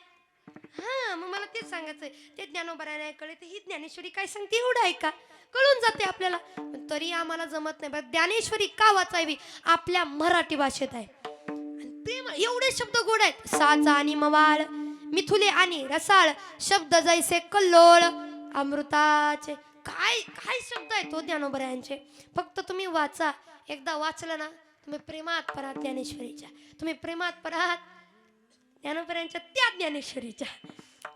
हा, मग मला तेच सांगायचंय, ते ज्ञानोबराय नाही कळत ही ज्ञानेश्वरी काय सांगते एवढं ऐका, कळून जाते आपल्याला. पण तरी आम्हाला जमत नाही. बरं, ज्ञानेश्वरी का वाचावी? आपल्या मराठी भाषेत आहे. प्रेम एवढे शब्द गोड आहेत. साचा आणि मवाळ, मिथुले आणि रसाळ, शब्द जैसे कल्लोळ, अमृताचे. काय काय शब्द आहेत तो ज्ञानोबरायांचे. फक्त तुम्ही वाचा. एकदा वाचलं ना तुम्ही प्रेमात परात ज्ञानेश्वरीच्या, तुम्ही प्रेमात परात ज्ञानोबरायांच्या त्या ज्ञानेश्वरीच्या.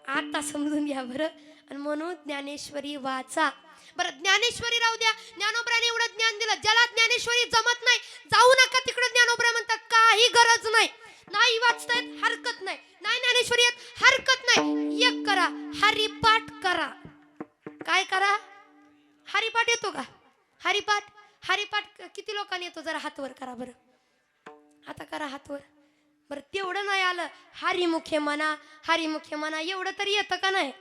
आता समजून घ्या बरं. आणि म्हणून ज्ञानेश्वरी वाचा. बरं, ज्ञानेश्वरी राहू द्या, ज्ञानोबराने एवढं ज्ञान दिलं. ज्याला ज्ञानेश्वरी जमत नाही जाऊ नका तिकडे. ज्ञानोबरा म्हणतात काही गरज नाही, नाही वाचतायत हरकत नाही, नाही ज्ञानेश्वरी येत हरकत नाही. एक करा, हरिपाठ करा. काय करा? हरिपाठ येतो का? हरिपाठ हरिपाठ किती लोकांनी येतो जरा हातवर करा बरं. आता करा हातवर. बरं तेवढं नाही आलं, हरिमुखे म्हणा हरिमुखे म्हणा एवढं तरी येतं का नाही?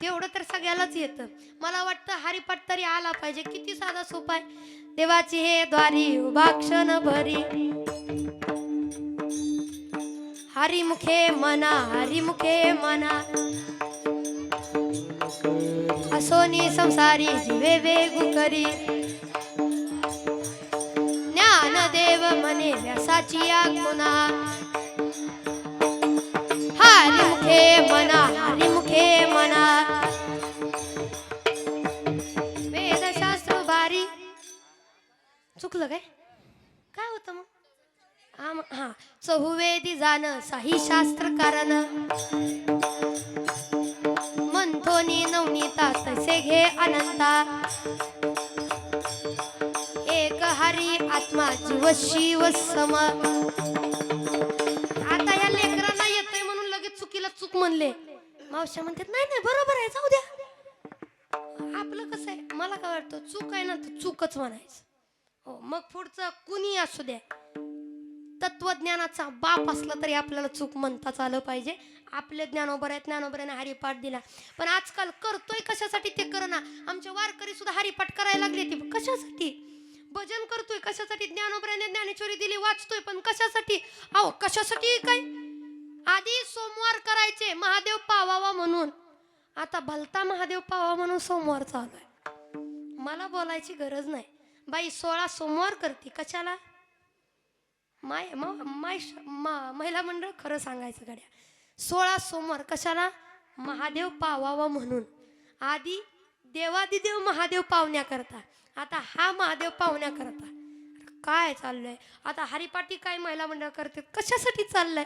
तेवढं तर सगळ्यालाच येतं. मला वाटतं हरिपाठ तरी आला पाहिजे. किती साधा सोपा आहे. देवाची हे द्वारी उभा क्षण भरी, हरिमुखे म्हणा हरिमुखे म्हणा, असोनी संसारी जीवे वेगू करी, ज्ञानदेव म्हणे व्यासाची आज्ञा, हरिमुखे म्हणा हरिमुखे म्हणा, वेदशास्त्र भारी. चुकलं काय? काय होतं मग? हा चहुवेदी जाण साही शास्त्र कारण, मंथोनी नवनीता तसे घे अनंता, एक हरी आत्मा जीव शिव सम. आता या लेकरांना येतंय म्हणून लगेच चुकीला चूक म्हणले. मावश्या म्हणतात नाही नाही बरोबर आहे जाऊ द्या. आपलं कसं आहे, मला काय वाटतं चूक आहे ना तर चूकच म्हणायचं. हो मग पुढचं कुणी असू द्या, तत्वज्ञानाचा बाप असला तरी आपल्याला चूक म्हणताच आलं पाहिजे. आपले ज्ञानोबऱ्याने हरिपाठ दिला. पण आजकाल करतोय कशासाठी ते करना. आमचे वारकरी सुद्धा हरिपाठ करायला लागले. ते कशासाठी? भजन करतोय कशासाठी? ज्ञानोबऱ्याने ज्ञानेश्वरी दिली वाचतोय पण कशासाठी? अहो कशासाठी काय? आधी सोमवार करायचे महादेव पावावा म्हणून. आता भलता महादेव पावा म्हणून सोमवार चालू आहे. मला बोलायची गरज नाही. बाई 16 सोमवार करते कशाला? महिला मंडळ खरं सांगायचं गड्या, 16 सोमवार कशाला? महादेव पावावा म्हणून. आधी देवादिदेव महादेव पावण्या करता, आता हा महादेव पावण्या करता. काय चाललंय आता? हरिपाठी काय महिला मंडळ करते कशासाठी चाललंय?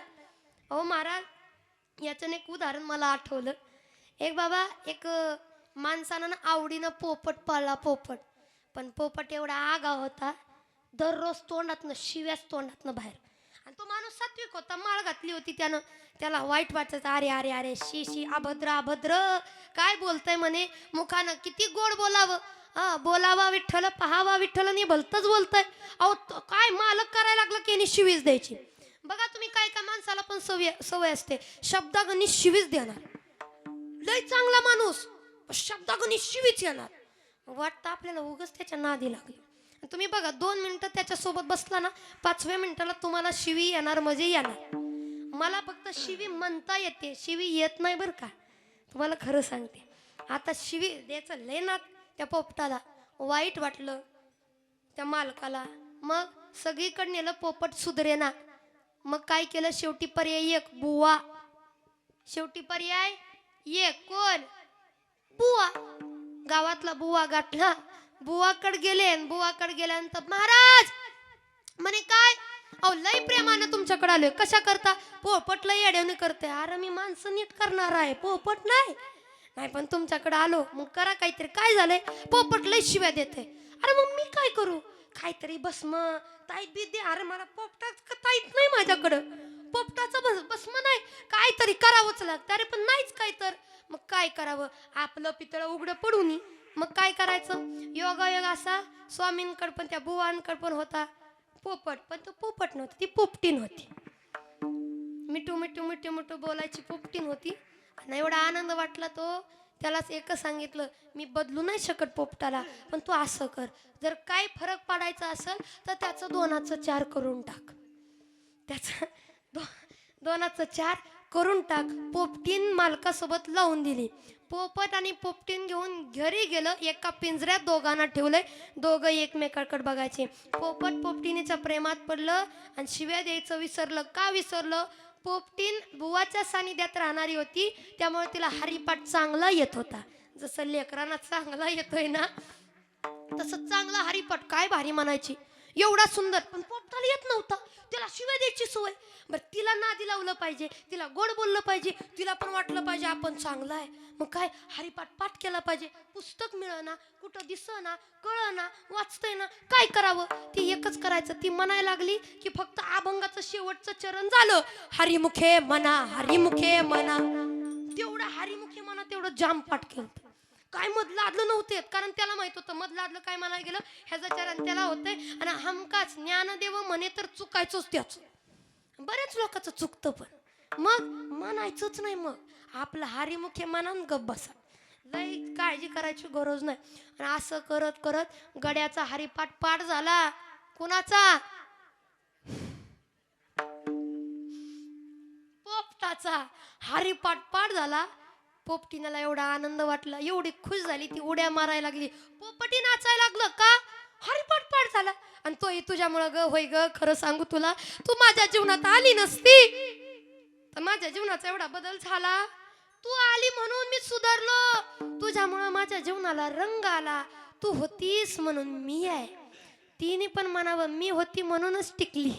अहो महाराज याचं एक उदाहरण मला आठवलं. एक बाबा एक माणसानं आवडीनं पोपट पाळला. पोपट पण पोपट एवढा आगाव होता, दररोज तोंडातनं शिव्याच तोंडातनं बाहेर. आणि तो माणूस सात्विक होता, माळ घातली होती त्यानं. त्याला वाईट वाटायचं, अरे अरे अरे शी शी अभद्र अभद्र काय बोलतय म्हणे. मुखानं किती गोड बोलावं. बोलावा विठ्ठल पहावा विठ्ठल नाही भलतच बोलतय. अहो काय मालक करायला लागलं की यांनी शिवीच द्यायची. बघा तुम्ही काय काय माणसाला पण सवय असते शब्दागणित शिवीच देणार. लय चांगला माणूस शब्दागणित शिवीच येणार. वाटतं आपल्याला उगाच त्याच्या नादी लागली. तुम्ही बघा 2 मिनिटं त्याच्यासोबत बसला ना, 5व्या मिनिटाला तुम्हाला शिवी येणार म्हणजे येणार. मला फक्त शिवी म्हणता येते, शिवी येत नाही बरं का, तुम्हाला खरं सांगते. आता शिवी द्यायचं लय ना त्या पोपटाला. वाईट वाटलं त्या मालकाला, मग सगळीकडे नेलं पोपट सुधरेना. मग काय केलं? शेवटी पर्याय एक, बुवा. शेवटी पर्याय एक, कोण? बुवा. गावातला बुवा गाठला. बुवाकडे गेले. बुवाकडे गेल्यानंतर महाराज म्हणे काय? अहो लय प्रेमानं तुमच्याकडे आलोय. कशा करता? पोपट लय येड्याने करते. अरे मी माणसं नीट करणार आहे, पोपट नाही. नाही पण तुमच्याकडे आलो मग करा काहीतरी. काय झालंय? पोपट लय शिव्या देते. अरे मग मी काय करू? काहीतरी भस्म ताईत बी दे. अरे मला पोपटाच ताईत नाही माझ्याकडं. पोपटाचं भस्म नाही, काहीतरी करावंच लागतं. अरे पण नाहीच काय तर मग काय करावं? आपलं पितळ उघडं पडून. मग काय करायचं? योगायोग असा स्वामींकडे पण त्या बुवांकडे पण होता पोपट, पण तो पोपट नव्हती, ती पोपटीन होती. मिठू मिठू मिठू मिठू बोलायची पोपटीन होती. आणि एवढा आनंद वाटला तो त्यालाच एकच सांगितलं, मी बदलू नाही शकत पोपटाला, पण तू असं कर, जर काय फरक पडायचा असेल तर त्याचं 2चं 4 करून टाक. त्याचं 2चं 4 करून टाक. पोपटीन मालकासोबत लावून दिली. पोपट आणि पोपटीन घेऊन घरी गेलं. एका पिंजऱ्यात दोघांना ठेवलंय. दोघं एकमेकाकडे बघायचे. पोपट पोपटीनीच्या प्रेमात पडलं आणि शिव्या द्यायचं विसरलं. का विसरलं? पोपटीन बुवाच्या सानिध्यात राहणारी होती, त्यामुळे तिला हरिपाठ चांगला येत होता. जसं लेकरांना चांगला येतोय ना, तसं चांगला हरिपाठ काय भारी म्हणायची, एवढा सुंदर. पण पोपटाला येत नव्हता, तिला शिव्या द्यायची सवय. बरं तिला नादी लावलं पाहिजे, तिला गोड बोललं पाहिजे, तिला पण वाटलं पाहिजे आपण चांगला आहे. मग काय हरिपाठ पाठ केला पाहिजे. पुस्तक मिळना, कुठं दिसना, कळना, वाचतंय ना, काय करावं? ती एकच करायचं. ती म्हणायला लागली की फक्त अभंगाचं शेवटचं चरण झालं, हरिमुखे म्हणा हरिमुखे म्हणा. तेवढं हरिमुखे म्हणा तेवढं जाम पाठ केलं. काय मधलं आदलं नव्हते, कारण त्याला माहित होतं मधलं आदलं काय म्हणायला गेलं ह्याचा चरण त्याला होतंय. आणि हमकाच ज्ञानदेव म्हणे तर चुकायचंच त्याच. बऱ्याच लोकांचं चुकतं, पण मग म्हणायचंच नाही. मग आपलं हारीमुखे मनान गप बसा, लय काळजी करायची गरज नाही. आणि असं करत करत गड्याचा हरिपाठ पाठ झाला. कुणाचा? पोपटाचा हरिपाठ पाठ झाला. पोपटीला एवढा आनंद वाटला, एवढी खुश झाली, ती उड्या मारायला लागली. पोपटी नाचायला लागलं का? हरिपाठ पाठ झाला. आणि तोही तुझ्यामुळं ग, होय ग, खरं सांगू तुला, तू माझ्या जीवनात आली नसती तर माझ्या जीवनाचा एवढा बदल झाला. तू आली म्हणून मी सुधारलो, तुझ्यामुळं माझ्या जीवनाला रंग आला. तू होतीस म्हणून मी आहे. तिने पण म्हणावं मी होती म्हणूनच टिकली,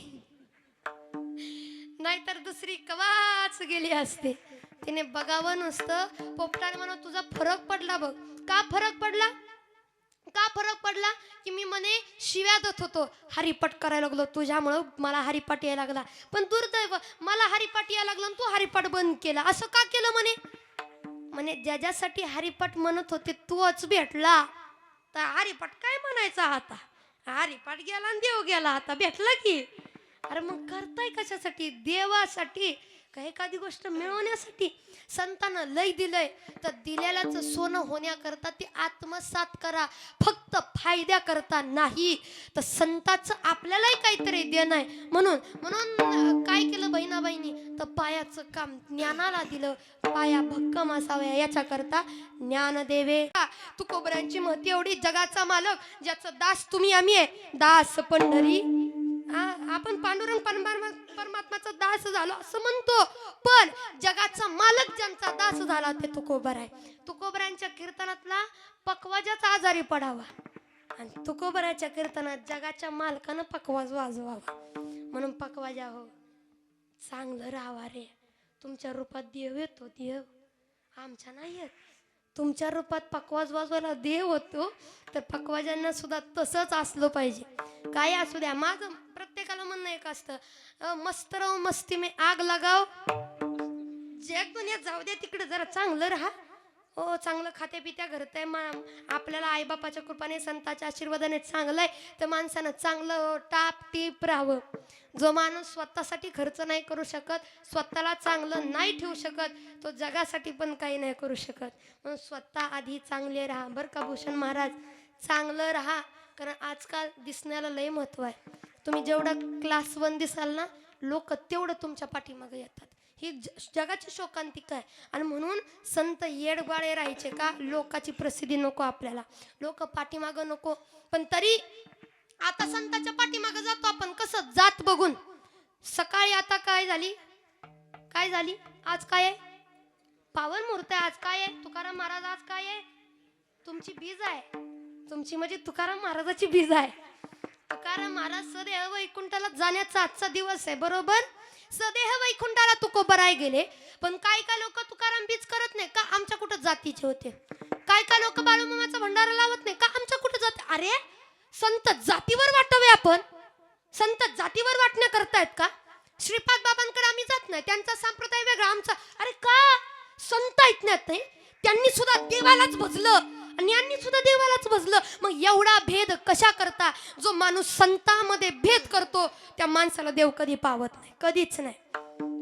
नाहीतर दुसरी कवाच गेली असते. तिने बघावं नुसतं. पोपटाने म्हणा तुझा फरक पडला बघ. का फरक पडला? का फरक पडला की मी म्हणे शिव्या देत होतो, हरिपाठ करायला लागलो, तुझ्यामुळं मला हरिपाठ यायला लागला. पण दुर्दैव, मला हरिपाठ यायला लागला तू हरिपाठ बंद केला. असं का केलं म्हणे? म्हणे ज्याच्यासाठी हरिपाठ म्हणत होते तूच भेटला तर हरिपाठ काय म्हणायचा आता? हरिपाठ गेला आणि देव गेला, आता भेटला की. अरे मग करताय कशासाठी? देवासाठी का एखादी गोष्ट मिळवण्यासाठी? संतांना लय दिलंय तर दिलेल्याच सोनं होण्याकरता ते आत्मसात करा, फक्त फायद्या करता नाही. तर संताचं आपल्यालाही काहीतरी देणं आहे. म्हणून म्हणून काय केलं बहिणाबाईंनी? तर पायाचं काम ज्ञानाला दिलं. पाया भक्कम असाव्या याच्याकरता ज्ञान देवे. तुकोबऱ्यांची महती एवढी, जगाचा मालक ज्याचं दास तुम्ही आम्ही आहे, दास पंढरी. आपण पांडुरंग परमात्माचा दास झालो असं म्हणतो, पण जगाचा मालक ज्यांचा दास झाला ते तुकोबर आहे. तुकोबरांच्या कीर्तनातला पकवाजाचा आजारी पडावा आणि तुकोबराच्या कीर्तनात जगाच्या मालकानं पकवाज वाजवावा. म्हणून पकवाजा हो, चांगलं राहावा रे. तुमच्या रूपात देव येतो, देव आमच्या नाही येत. तुमच्या रूपात पकवाज वाजवायला देव होतो, तर पकवाजांना सुद्धा तसंच असलं पाहिजे. काय असू द्या, माझं प्रत्येकाला म्हणणं एक असतं, मस्त राहू मस्ती में आग लगाव, जग दुनियात जाऊ द्या तिकडे, जरा चांगलं राहा. हो, चांगलं खात्या पित्या घरतंय, आपल्याला आईबापाच्या कृपाने संतांच्या आशीर्वादाने चांगलं आहे, तर माणसानं चांगलं टाप टीप राहावं. जो माणूस स्वतःसाठी खर्च नाही करू शकत, स्वतःला चांगलं नाही ठेवू शकत, तो जगासाठी पण काही नाही करू शकत. म्हणून स्वतः आधी चांगले राहा बरं का भूषण महाराज, चांगलं राहा. कारण आजकाल दिसण्याला लय महत्व आहे. तुम्ही जेवढं क्लास 1 दिसाल ना, लोक तेवढं तुमच्या पाठीमागे येतात. ही जगाची शोकांतिका आहे. आणि म्हणून संत येडबाळे राहायचे का? लोकाची प्रसिद्धी नको आपल्याला, लोक पाठीमागं नको. पण तरी आता संतांच्या पाठीमागं जातो आपण, कसं जात बघून. सकाळी आता काय झाली, काय झाली, आज काय आहे? पावन मुहूर्त आहे. आज काय आहे? तुकाराम महाराज आज काय आहे? तुमची बीज आहे. तुमची म्हणजे तुकाराम महाराजाची बीज आहे. तुकाराम महाराज सदेह वैकुंठाला जाण्याचा आजचा दिवस आहे, बरोबर? सदेह वैकुंठाला तुकोबराय गेले. पण काय काय लोक तुकाराम बीज करत नाही का? आमच्या कुठं जातीचे होते. काय काय लोक बाळूमामाचा भंडारा लावत नाही का? आमच्या कुठं जात. अरे संत जातीवर वाटावे आपण, संत जातीवर वाटण्या करतायत का? श्रीपाद बाबांकडे आम्ही जात नाही, त्यांचा संप्रदाय वेगळा, आमचा. अरे का? संत ऐकण्यात नाही, त्यांनी सुद्धा देवालाच भजलं आणि यांनी सुद्धा देवालाच भजलं. मग एवढा भेद कशा करता? जो माणूस संतांमध्ये भेद करतो त्या माणसाला देव कधी पावत नाही, कधीच नाही.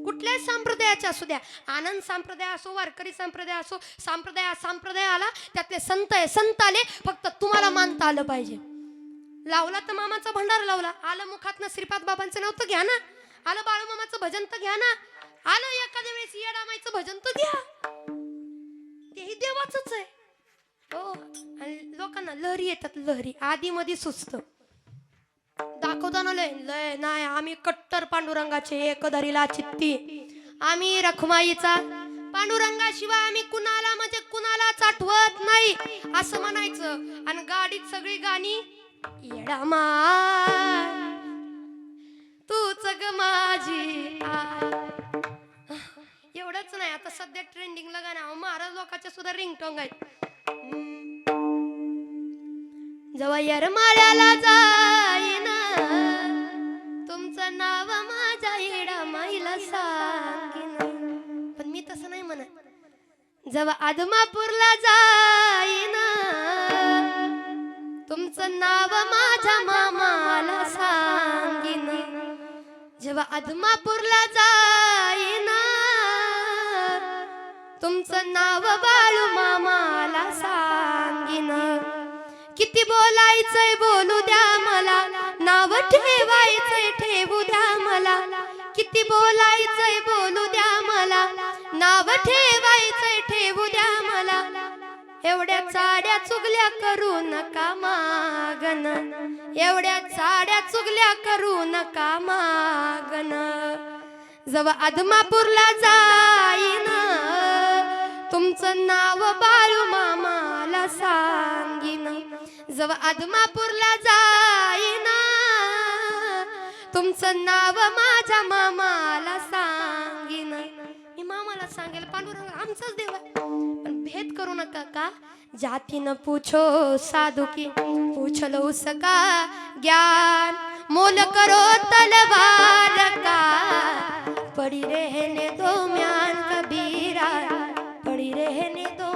कुठल्याही संप्रदायाचे असू द्या, आनंद संप्रदाय असो, वारकरी संप्रदाय असो, संप्रदाय आला त्यातले संत आहे, संत आले, फक्त तुम्हाला मानता आलं पाहिजे. लावला तर मामाचा भंडारा लावला, आलं मुखातनं श्रीपाद बाबांचं नाव तर घ्या ना, आलं बाळूमामाचं भजन तर घ्या ना, आलं एखाद्या वेळेस येडामाईचं भजन तर घ्या, तेही देवाचंच आहे. हो, आणि लोकांना लहरी येतात, लहरी आधी मध्ये सुचत दाखवताना लय लय नाही. आम्ही कट्टर पांडुरंगाचे एकधरीला चित्ती, आम्ही रखमाईचा पांडुरंगाशिवाय आम्ही कुणाला म्हणजे कुणालाच आठवत नाही असं म्हणायचं. आणि गाडीत सगळी गाणी येडामाय तूच ग माझी आय. एवढंच नाही, आता सध्या ट्रेंडिंगला गाणं महाराज लोकांच्या सुद्धा रिंगटोंग आहेत. जेव्हा येरमाळ्याला जाईन तुमचं नाव माझ्या येडामाईला सांगीन. पण मी तसं नाही म्हणत. जेव्हा आदमापूरला जाईन तुमचं नाव माझ्या मामाला सांगीन जेव्हा आदमापूरला जाईन तुमचं नाव बाळू मामाला सांगीन किती बोलायचंय बोलू द्या मला नाव ठेवायचंय ठेवू द्या मला किती बोलायचंय बोलू द्या मला नाव ठेवायचंय ठेवू द्या मला एवढ्या चाड्या चुगल्या करू नका मागन एवढ्या चाड्या चुगल्या करू नका मागन जेव्हा आदमापूरला जाईन तुमचं नाव बाळू मामाला सांगीन जेव्हा आदमापूरला जाईन तुमचं नाव माझ्या मामाला सांगीन मी मामाला सांगेल पांडुरंग आमचाच देव आहे पण भेद करू नका का जाती न पूछो साधु की पूछ लो उसका ज्ञान मोल करो तलवार का पड़ी रहने दो म्यान कबीरा पड़ी रहने दो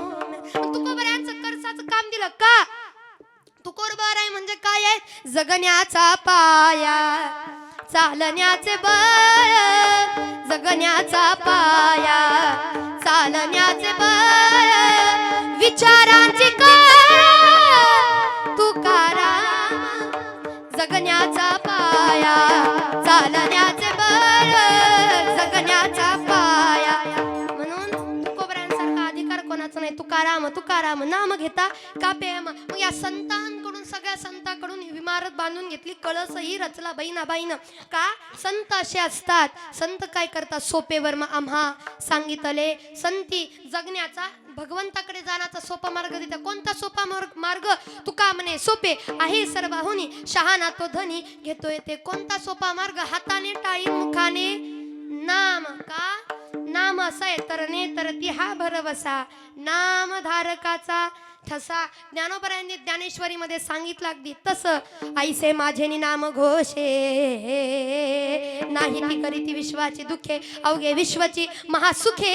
तुकोबऱ्यांचं कर्साचं काम दिलं का तुकोबर आहे म्हणजे काय आहे जगण्याचा पाया चालण्याचे बळ जगण्याचा पाया चालण्याचे बळ विचारांची कळ तुकाराम जगण्याचा पाया चालण्याचे बळ जगण्याचा पाया म्हणून तुकोबऱ्यांसारखा अधिकार कोणाचा नाही तुकाराम तुकाराम नाम घेता का प्रेम मग या संतांकडून सगळ्या संतांकडून इमारत बांधून घेतली कळसही रचला बहिणाबाईनं का संत असे असतात संत काय करतात सोपेवर मग आम्हा सांगितले संती जगण्याचा भगवंताकडे जाण्याचा सोपा मार्ग देता कोणता सोपा मार्ग तुका म्हणे सोपे आहे सर्वाहुनी शहाणा तो धनी घेतोय ते कोणता सोपा मार्ग हाताने टाळी मुखाने नाम का नाम असा आहे तर नेतरती हा भरवसा नाम धारकाचा ठसा ज्ञानोबरायांनी ज्ञानेश्वरी मध्ये सांगितलं अगदी तसं ऐसे माझे नाम घोषे नाही ती करीती विश्वाची दुःखे अवघे विश्वाची महासुखे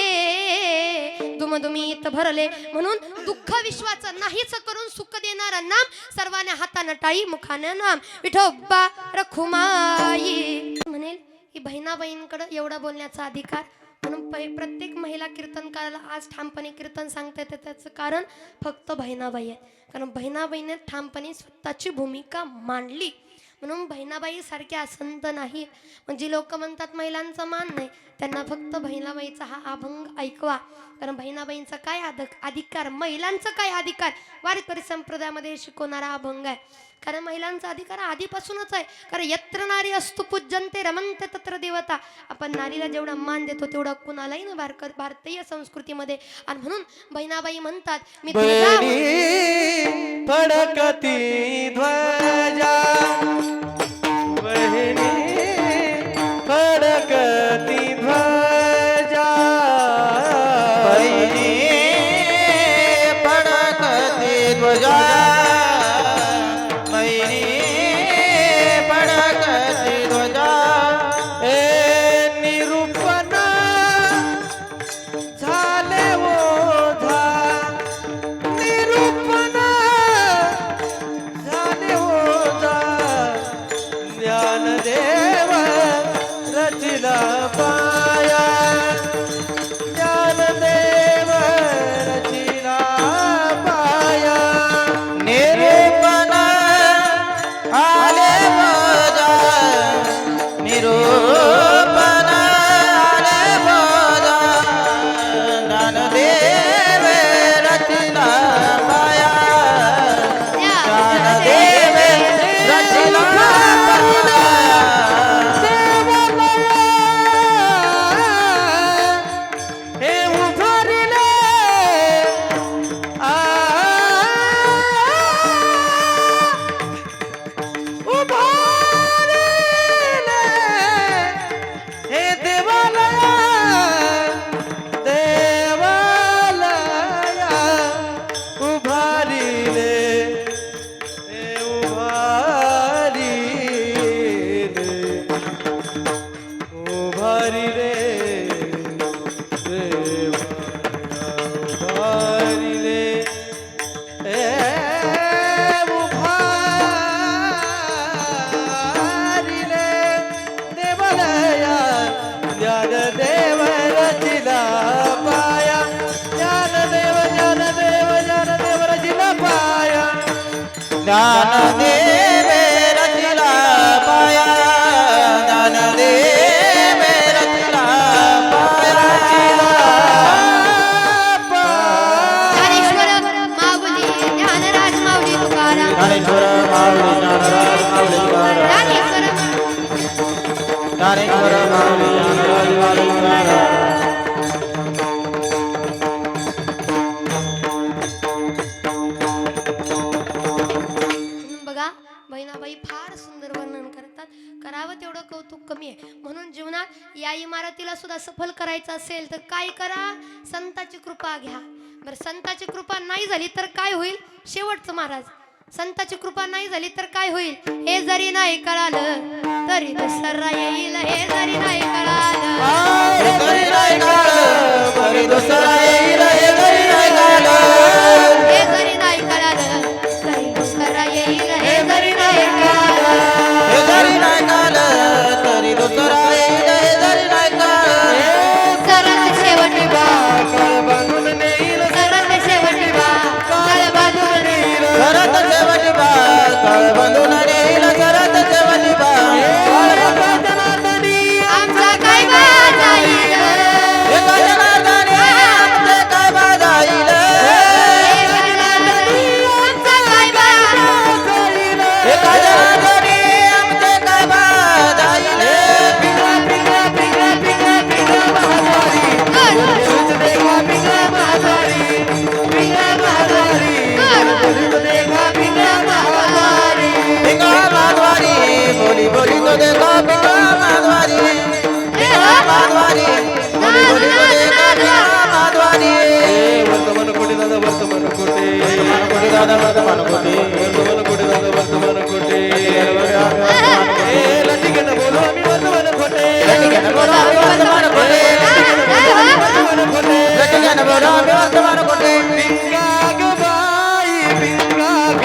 दुमदुमीत भरले म्हणून दुःख विश्वाचं नाहीच करून सुख देणारं नाम सर्वांना हातानं टाळी मुखानं नाम विठोबा रखुमाई म्हणेल की बहिणाबाईंकडे एवढा बोलण्याचा अधिकार म्हणून प्रत्येक महिला कीर्तनकाराला आज ठामपणे कीर्तन सांगता येते त्याचं कारण फक्त बहिणाबाई आहे कारण बहिणाबाईने ठामपणे स्वतःची भूमिका मांडली म्हणून बहिणाबाई सारख्या संत नाही म्हणजे लोक म्हणतात महिलांचा मान नाही त्यांना फक्त बहिणाबाईचा हा अभंग ऐकवा कारण बहिणाबाईंचा काय अधिकार महिलांचा काय अधिकार वारकरी संप्रदायामध्ये शिकवणारा अभंग आहे कारण महिलांचा अधिकार आधीपासूनच आहे कारण यत्र नारी असतो पूज्यंते रमंते तत्र देवता आपण नारीला जेवढा मान देतो तेवढा कुणालाही ना भारतीय संस्कृतीमध्ये आणि म्हणून बहिणाबाई म्हणतात मी बहिणी फडकती ध्वजा बहिणी फडकती ध्वजा बहिणी फडकती ध्वजा बहिणी फडकती ध्वजा ए निरूपण झाले ओझा निरूपण झाले ओझा ज्ञान देवे रचिला पाया ज्ञान देवे रचिला पाया ज्ञानेश्वर माऊली ज्ञानराज माऊली तुकाराम ज्ञानेश्वर माऊली ज्ञानराज माऊली तुकाराम ज्ञानेश्वर ज्ञानेश्वर माऊली ज्ञानराज माऊली तुकाराम बघा बहिणाबाई फार सुंदर वर्णन करतात. करावं तेवढं कौतुक कमी आहे. म्हणून जीवनात या इमारतीला सुद्धा सफल करायचं असेल तर काय करा, संताची कृपा घ्या. बरं, संताची कृपा नाही झाली तर काय होईल? शेवटचं महाराज, संताची कृपा नाही झाली तर काय होईल? हे जरी नाही कळालं तरी दुसरा येईल. हे जरी नाही कळालं हे जरी नाही कळालं तरी दुसरा येईल. हे जरी नाही कळालं हे जरी नाही कळालं तरी दुसरा येईल. हे जरी नाही कळालं हे जरी नाही कळालं तरी दुसरा येईल. हे जरी नाही कळालं सरळ शेवटी बा कळ बांधून नेईल सरळ शेवटी बा तळ बांधून नेईल. सरत शेवटी बा कळ बांधून नेईल. सरत शेवटी बा आमचा काय बा जाईल. एका जनार्दनी आमचे काय बा जाईल. आमचा काय बा एका जनार्दनी आमचे काय बा जाईल. पिंगा माधवारी बोली बोली तो देखो पिंगा माधवारी. पिंगा माधवारी बोली बोली तो देखो पिंगा माधवारी. वर्तमान कोटी दादा वर्तमान कोटे कोटी दादा वर्तमान कोटी. वर्तमान कोटी दादा वर्तमान कोटे लटिकन बोलो आम्ही वर्तमान कोटे लटिकन बोलो आम्ही वर्तमान कोटे. वर्तमान कोटे लटिकन बोलो आम्ही वर्तमान कोटे. पिंगाग बाई पिंगाग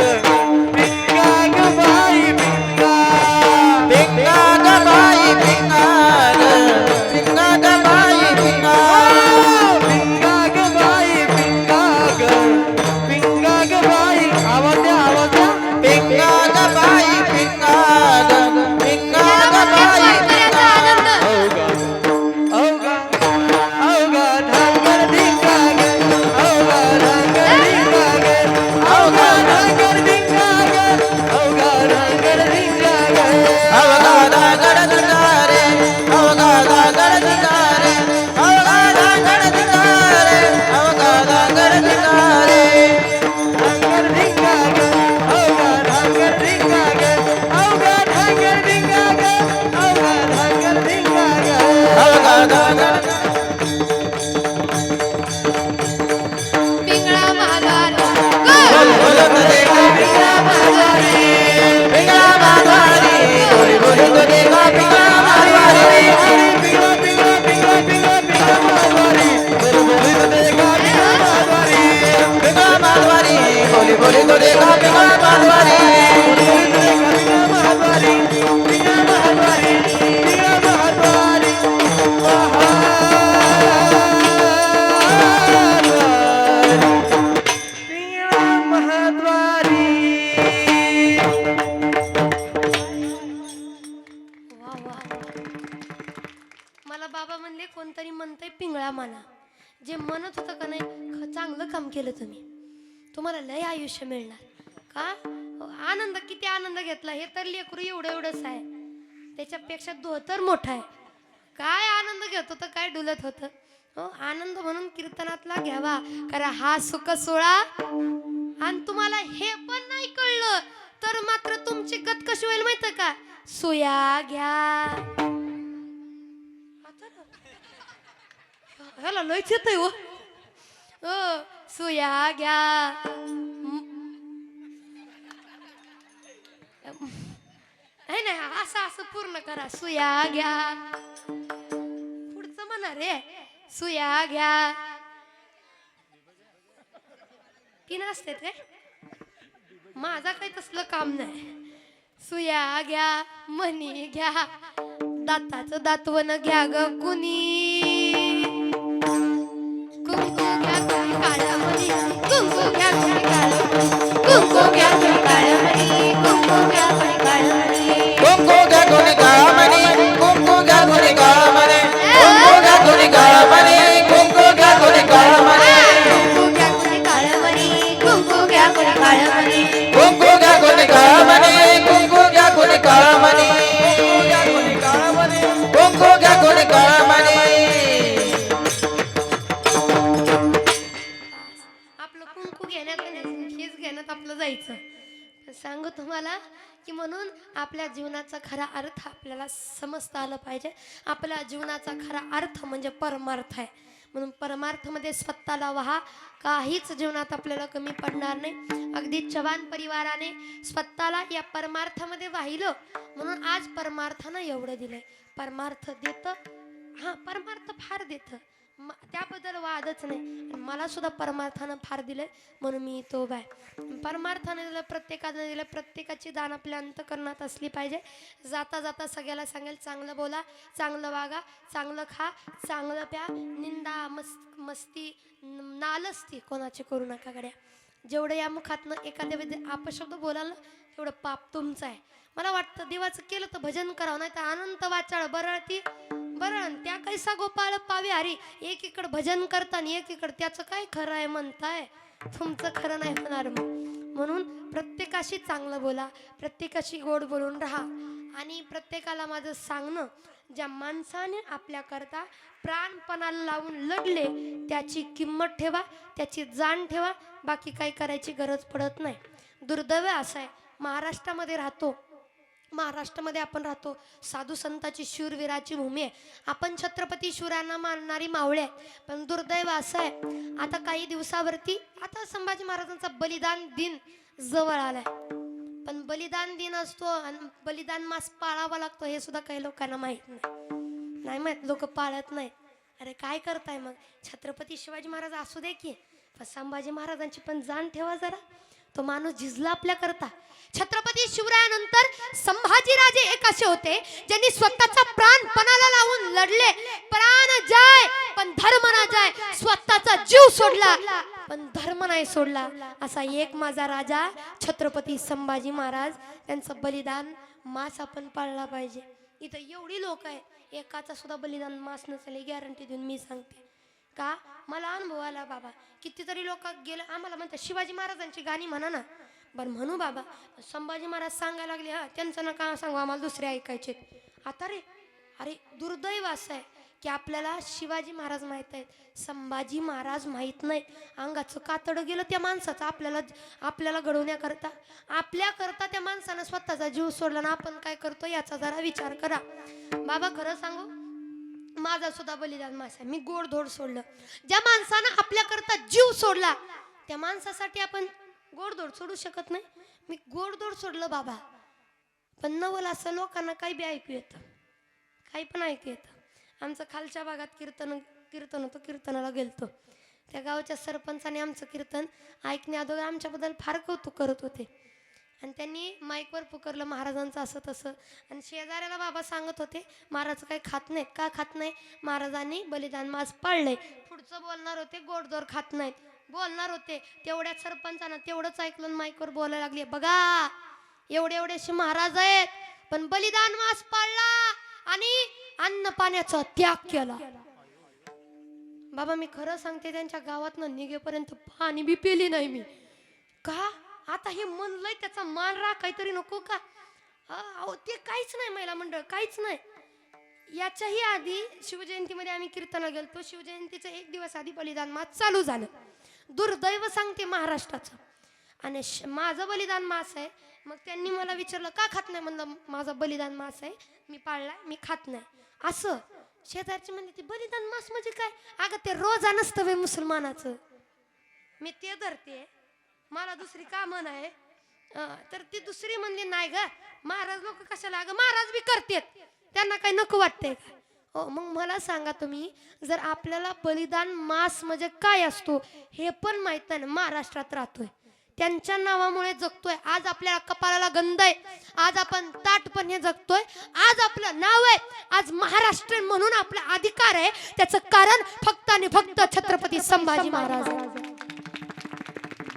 पिंगाग बाई पिंगा पिंगा ग बाई पिंगा पिंगा ग बाई पिंगा. पिंगाग बाई पिंगाग पिंगाग बाई आवाज द्या आवाज द्या पिंगा ग बाई पिंगा पिंगा ग बाई पिंगा. अवघा अवघा ढांगर ढिंगाग अवघा ढांगर ढिंगाग अवघा ढांगर ढिंगाग अवघा ढांगर ढिंगाग अवघा गड दिनारे अवघा गड दिनारे अवघा गड दिनारे अवघा गड दिनारे. ढांगर ढिंगाग अवघा ढांगर ढिंगाग अवघा ढांगर ढिंगाग अवघा ढांगर ढिंगाग अवघा गड पिंगळा महागार बोली बोली तो देखो पिंगा माधवारी. पिंगा माधवारी बोली बोली तो देखो पिंगा माधवारी. पिंगा पिंगा पिंगा पिंगा पिंगा माधवारी बोलो बोली तो देखा पिंगा माधवारी पिंगा माधवारी बोली बोली तो देखो पिंगा माधवारी. पिंगा माधवारी पिंगा माधवारी पिंगा माधवारी पिंगा माधवारी वा वा. मला बाबा म्हणले कोणतरी म्हणतंय पिंगळा माना. जे म्हणत होतं का नाही, चांगलं काम केलं तुम्ही. तुम्हाला लय आयुष्य मिळणार. का आनंद, किती आनंद घेतला. हे तर लेकरू एवढं एवढंच आहे, त्याच्यापेक्षा धोतर मोठा आहे. काय आनंद घेत होतं, काय डुलत होतं. हो, आनंद म्हणून कीर्तनातला घ्यावा. कारण हा सुख सोळा. आणि तुम्हाला हे पण नाही कळलं तर मात्र तुमची गत कशी होईल माहिती का? सुया घ्या. ह्याला लयच येतंय हो. सुया घ्या. नाही नाही, असं असं पूर्ण करा. सुया घ्या. पुढचं म्हणा रे. सुया घ्या. तीन असते ते. माझा काही तसलं काम नाही. सुया घ्या, मणी घ्या, दाताचं दातवण घ्या ग कुणी. कुंकू घ्या कुणी काळ्या मणी, कुंकू घ्या कुणी काळ्या मणी, कुंकू घ्या कुणी काळ्या मणी. तुम्हाला की म्हणून आपल्या जीवनाचा खरा अर्थ आपल्याला समजता आलं पाहिजे. आपल्या जीवनाचा खरा अर्थ म्हणजे परमार्थ आहे. म्हणून परमार्थमध्ये स्वतःला व्हा. काहीच जीवनात आपल्याला कमी पडणार नाही. अगदी चव्हाण परिवाराने स्वतःला या परमार्थामध्ये वाहिलं म्हणून आज परमार्थानं एवढं दिलंय. परमार्थ देतं, हां परमार्थ फार देतं, त्याबद्दल वादच नाही. आणि मला सुद्धा परमार्थानं फार दिलंय म्हणून मी तो बाय. परमार्थाने दिलं, प्रत्येकानं दिलं. प्रत्येकाची दान आपल्या अंतःकरणात असली पाहिजे. जाता जाता सगळ्याला सांगेल, चांगलं बोला, चांगलं वागा, चांगलं खा, चांगलं प्या. निंदा मस्ती नालस्ती कोणाची करू नका गड्या. जेवढं या मुखातनं एखाद्या अपशब्द बोलाल ना तेवढं पाप तुमचं आहे. मला वाटतं देवाचं केलं तर भजन करावं, नाही तर अनंत वाचाळ बरळती बरळ त्या कैसा गोपाळ पावे हरी. एकीकडे भजन करताना एकीकडे त्याचं काय खरं आहे म्हणताय, तुमचं खरं नाही होणार. म्हणून प्रत्येकाशी चांगलं बोला, प्रत्येकाशी गोड बोलून राहा. आणि प्रत्येकाला माझं सांगणं, ज्या माणसाने आपल्याकरता प्राणपणाला लावून लढले त्याची किंमत ठेवा, त्याची जाण ठेवा. बाकी काही करायची गरज पडत नाही. दुर्दैव असं आहे, महाराष्ट्रामध्ये आपण राहतो. साधू संताची शूरवीराची भूमी आहे. आपण छत्रपती शिवरायांना मानणारी मावळे आहे. पण दुर्दैव असं आहे, आता काही दिवसावरती आता संभाजी महाराजांचा बलिदान दिन जवळ आलाय. पण बलिदान दिन असतो आणि बलिदान मास पाळावा लागतो हे सुद्धा काही लोकांना माहीत नाही माहीत. लोक पाळत नाही. अरे काय करताय मग, छत्रपती शिवाजी महाराज असू दे की, पण संभाजी महाराजांची पण जाण ठेवा जरा. तो माणूस झिजला आपल्या करता. छत्रपती शिवरायानंतर संभाजीराजे एक असे होते ज्यांनी स्वतःचा प्राण पणाला लावून लढले. प्राण जाय पण धर्म ना जाय. स्वतःचा जीव सोडला पण धर्म नाही सोडला. असा एक माझा राजा छत्रपती संभाजी महाराज. त्यांचं बलिदान मास आपण पाळला पाहिजे. इथं एवढी लोक आहे, एकाचा सुद्धा बलिदान मास नसेल गॅरंटी देऊन मी सांगते. का मला अनुभव आला बाबा. कितीतरी लोक गेले आम्हाला म्हणतात शिवाजी महाराजांची गाणी म्हणा ना. बरं म्हणू बाबा, संभाजी महाराज सांगायला लागले, हा त्यांचं नका सांगू, आम्हाला दुसरे ऐकायचे. आता रे अरे दुर्दैव असं आहे की आपल्याला शिवाजी महाराज माहीत आहेत, संभाजी महाराज माहीत नाही. अंगाचं कातडं गेलं त्या माणसाचं आपल्याला घडवण्याकरता. आपल्याकरता त्या माणसानं स्वतःचा जीव सोडला ना आपण काय करतो याचा जरा विचार करा. बाबा खरं सांगू, माझा सुद्धा बलिदान मास आहे. मी गोडधोड सोडलं. ज्या माणसानं आपल्याकरता जीव सोडला त्या माणसासाठी आपण गोडधोड सोडू शकत नाही. मी गोडधोड सोडलं बाबा. पण नवल असं लोकांना काही बी ऐकू येतं, काही पण ऐकू येतं. आमचं खालच्या भागात कीर्तन होतं, कीर्तनाला गेलतो. त्या गावच्या सरपंचाने आमचं कीर्तन ऐकण्याअगोदर आमच्याबद्दल फार कौतुक करत होते. आणि त्यांनी माईकवर पुकारलं महाराजांचं असं तसं. आणि शेजाऱ्याला बाबा सांगत होते महाराज काही खात नाहीत. का खात नाही? महाराजांनी बलिदान मास पाळलंय. पुढचं बोलणार होते गोडधोड खात नाहीत बोलणार होते. तेवढ्याच सरपंचानं तेवढंच ऐकलं, माईकवर बोलायला लागले, बघा एवढेसे महाराज आहेत पण बलिदान मास पाळला आणि अन्न पाण्याचा त्याग केला. बाबा मी खरं सांगते, त्यांच्या गावातनं निघेपर्यंत पाणी बी पिली नाही मी. का आता हे म्हणलंय त्याचा मान राखाय तरी नको का? अहो ते काहीच नाही, महिला मंडळ काहीच नाही. याच्याही आधी शिवजयंतीमध्ये आम्ही कीर्तनाला गेलतो. शिवजयंतीचा एक दिवस आधी बलिदान मास चालू झालं. दुर्दैव सांगते महाराष्ट्राचं. आणि माझं बलिदान मास आहे. मग त्यांनी मला विचारलं का खात नाही? म्हणलं माझा बलिदान मास आहे, मी पाळलाय, मी खात नाही. असं शेजारची म्हणले ती बलिदान मास म्हणजे काय? अगं ते रोजा नसतं वे मुसलमानाचं. मी ते धरते, मला दुसरी का म्हण आहे. तर ती दुसरी म्हणली नाही ग महाराज लोक कशाला. अगं महाराज बी करतेत, त्यांना काही नको वाटतंय का? हो मग मला सांगा तुम्ही, जर आपल्याला बलिदान मास म्हणजे काय असतो हे पण माहित नाही, महाराष्ट्रात राहतोय त्यांच्या नावामुळे जगतोय. आज आपल्या कपाळाला गंध आहे, आज आपण ताटपणे जगतोय, आज आपलं नाव आहे, आज महाराष्ट्र म्हणून आपला अधिकार आहे. त्याचं कारण फक्त आणि फक्त छत्रपती संभाजी महाराज.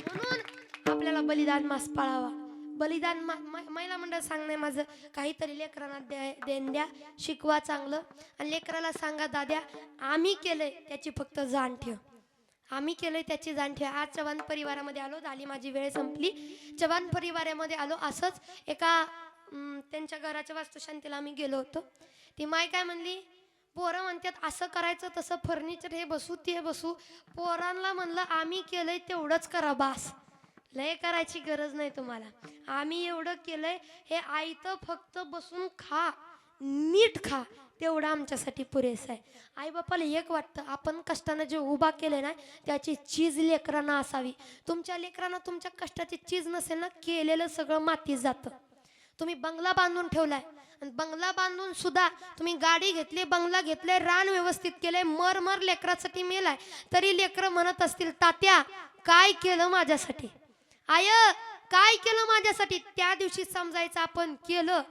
म्हणून आपल्याला बलिदान मास पाळावा. बलिदान महिला मंडळ सांगणे माझं, काहीतरी लेकरांना देण द्या, शिकवा चांगलं. आणि लेकराला सांगा दाद्या आम्ही केलंय त्याची फक्त जाण ठेव, आम्ही केलंय त्याची जाण ठेव. आज चव्हाण परिवारामध्ये आलो, झाली माझी वेळ संपली. चव्हाण परिवारामध्ये आलो असंच एका त्यांच्या घराच्या वास्तुशांतीला आम्ही गेलो होतो. ती माय काय म्हणली, पोरं म्हणतात असं करायचं तसं फर्निचर हे बसू ते बसू. पोरांना म्हणलं आम्ही केलंय तेवढंच करा बास. लय करायची गरज नाही तुम्हाला. आम्ही एवढं केलंय, हे आयतं फक्त बसून खा, नीट खा, तेवढं आमच्यासाठी पुरेसं आहे. आई बापाला एक वाटतं, आपण कष्टानं जे उभा केले ना त्याची चीज लेकरांना असावी. तुमच्या लेकरांना तुमच्या कष्टाची चीज नसेल ना, केलेलं सगळं मातीत जातं. तुम्ही बंगला बांधून ठेवलाय आणि बंगला बांधून सुद्धा तुम्ही गाडी घेतली, बंगला घेतले, रान व्यवस्थित केलंय, मर लेकरासाठी मेलाय, तरी लेकरं म्हणत असतील, तात्या काय केलं माझ्यासाठी, आय काय केलं माझ्यासाठी. त्या दिवशी समजायचं आपण केलं,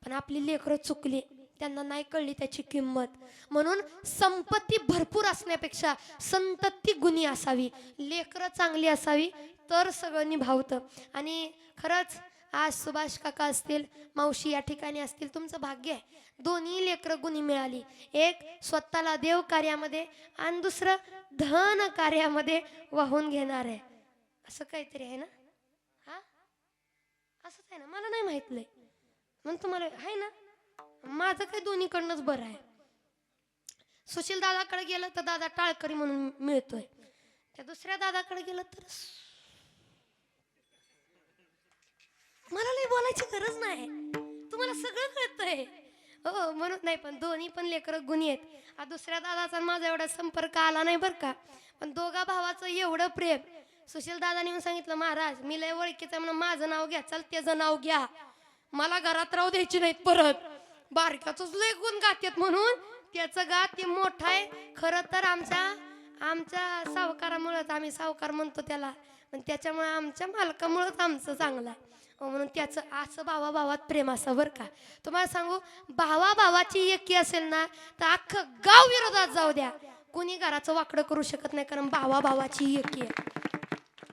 पण आपली लेकरं चुकली, त्यांना नाही कळली त्याची किंमत. म्हणून संपत्ती भरपूर असण्यापेक्षा संतती गुणी असावी, लेकरं चांगली असावी, तर सगळं निभावतं. आणि खरंच आज सुभाष काका असतील, मावशी या ठिकाणी असतील, तुमचं भाग्य आहे. दोन्ही लेकरं गुणी मिळाली. एक स्वतःला देव कार्यामध्ये आणि दुसरं धन कार्यामध्ये वाहून घेणार आहे. असं काहीतरी आहे ना? हा, असंच आहे ना? मला नाही माहितलंय, म्हणून तुम्हाला आहे ना? माझं काही दोन्हीकडनंच बरं आहे. सुशील दादाकडे गेलं तर दादा टाळकरी म्हणून मिळतोय, त्या दुसऱ्या दादाकडे गेलं तर मला लई बोलायची गरज नाही, तुम्हाला सगळं कळतंय. हो, म्हणून नाही, पण दोन्ही पण लेकरं गुणी आहेत. दुसऱ्या दादाचा माझा एवढा संपर्क आला नाही बरं का, पण दोघा भावाचं एवढं प्रेम. सुशील दादाने येऊन सांगितलं, महाराज मी लय ओळखीचं म्हणून माझं नाव घ्या, चल त्याचं नाव घ्या, मला घरात राहू द्यायची नाहीत परत. बारक्याचंच लय गुण गातात म्हणून त्याचं गा, ते मोठं आहे. खरं तर आमच्या सावकारामुळेच, आम्ही सावकार म्हणतो त्याला, पण त्याच्यामुळे आमच्या मालकामुळेच आमचं चांगलं आहे. म्हणून त्याचं असं भावाभावात प्रेम असं बरं का. तुम्हाला सांगू, भावाभावाची एकी असेल ना तर अख्खं गाव विरोधात जाऊ द्या, कुणी घराचं वाकडं करू शकत नाही, कारण भावाभावाची एकी आहे.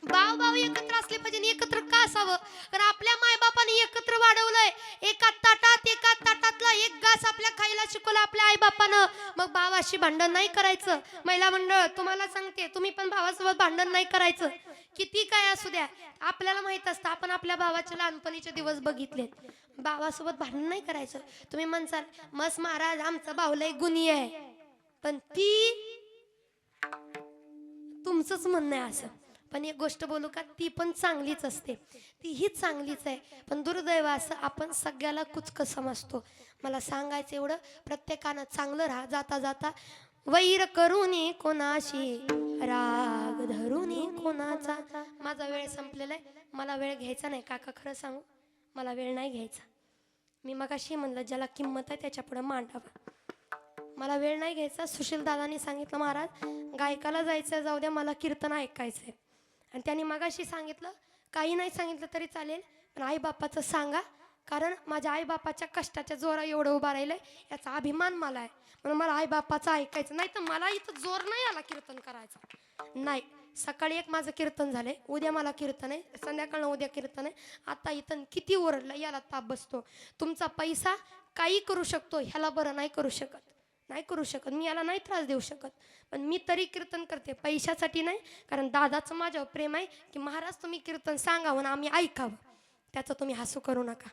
भाव एकत्र असले पाहिजे. एकत्र का असावं? कारण आपल्या मायबापाने एकत्र वाढवलंय, एका ताटातला एक घास आपल्या खायला शिकवलं आपल्या आईबापानं. मग भावाशी भांडण नाही करायचं. महिला मंडळ तुम्हाला सांगते, तुम्ही पण भावासोबत भांडण नाही करायचं, किती काय असू द्या. आपल्याला माहित असतं, आपण आपल्या भावाचे लहानपणीचे दिवस बघितलेत. भावासोबत भांडण नाही करायचं. तुम्ही म्हणसाल, मस्त महाराज आमचा भाऊ लय गुणी आहे, पण ती तुमचंच म्हणणं आहे असं. पण एक गोष्ट बोलू का, ती पण चांगलीच असते, तीही चांगलीच आहे. पण दुर्दैव असं आपण सगळ्याला कुचकं समजतो. मला सांगायचं एवढं, प्रत्येकानं चांगलं राहा. जाता जाता वैर करूनी कोणाशी, राग धरूनी कोणाचा. माझा वेळ संपलेला आहे, मला वेळ घ्यायचा नाही काका, खरं सांगू मला वेळ नाही घ्यायचा. मी मगाशी म्हणलं, ज्याला किंमत आहे त्याच्या पुढे मांडावं, मला वेळ नाही घ्यायचा. सुशील दादांनी सांगितलं, महाराज गायकाला जायचं, जाऊ द्या, मला कीर्तन ऐकायचंय. आणि त्यांनी मगाशी सांगितलं, काही नाही सांगितलं तरी चालेल, पण आईबापाचं सांगा, कारण माझ्या आईबापाच्या कष्टाच्या जोरा एवढं उभा राहिलंय, याचा अभिमान मला आहे. म्हणून मला आईबापाचं ऐकायचं. नाही तर मला इथं जोर नाही आला कीर्तन करायचा. नाही, सकाळी एक माझं कीर्तन झालंय, उद्या मला कीर्तन आहे, संध्याकाळनं उद्या कीर्तन आहे. आता इथं किती ओरडलं याला ताप बसतो. तुमचा पैसा काही करू शकतो, ह्याला बरं नाही करू शकत, नाही करू शकत. मी याला नाही त्रास देऊ शकत, पण मी तरी कीर्तन करते, पैशासाठी नाही. कारण दादाचं माझ्यावर प्रेम आहे की महाराज तुम्ही कीर्तन सांगावं ना आम्ही ऐकावं. त्याचं तुम्ही हसू करू नका,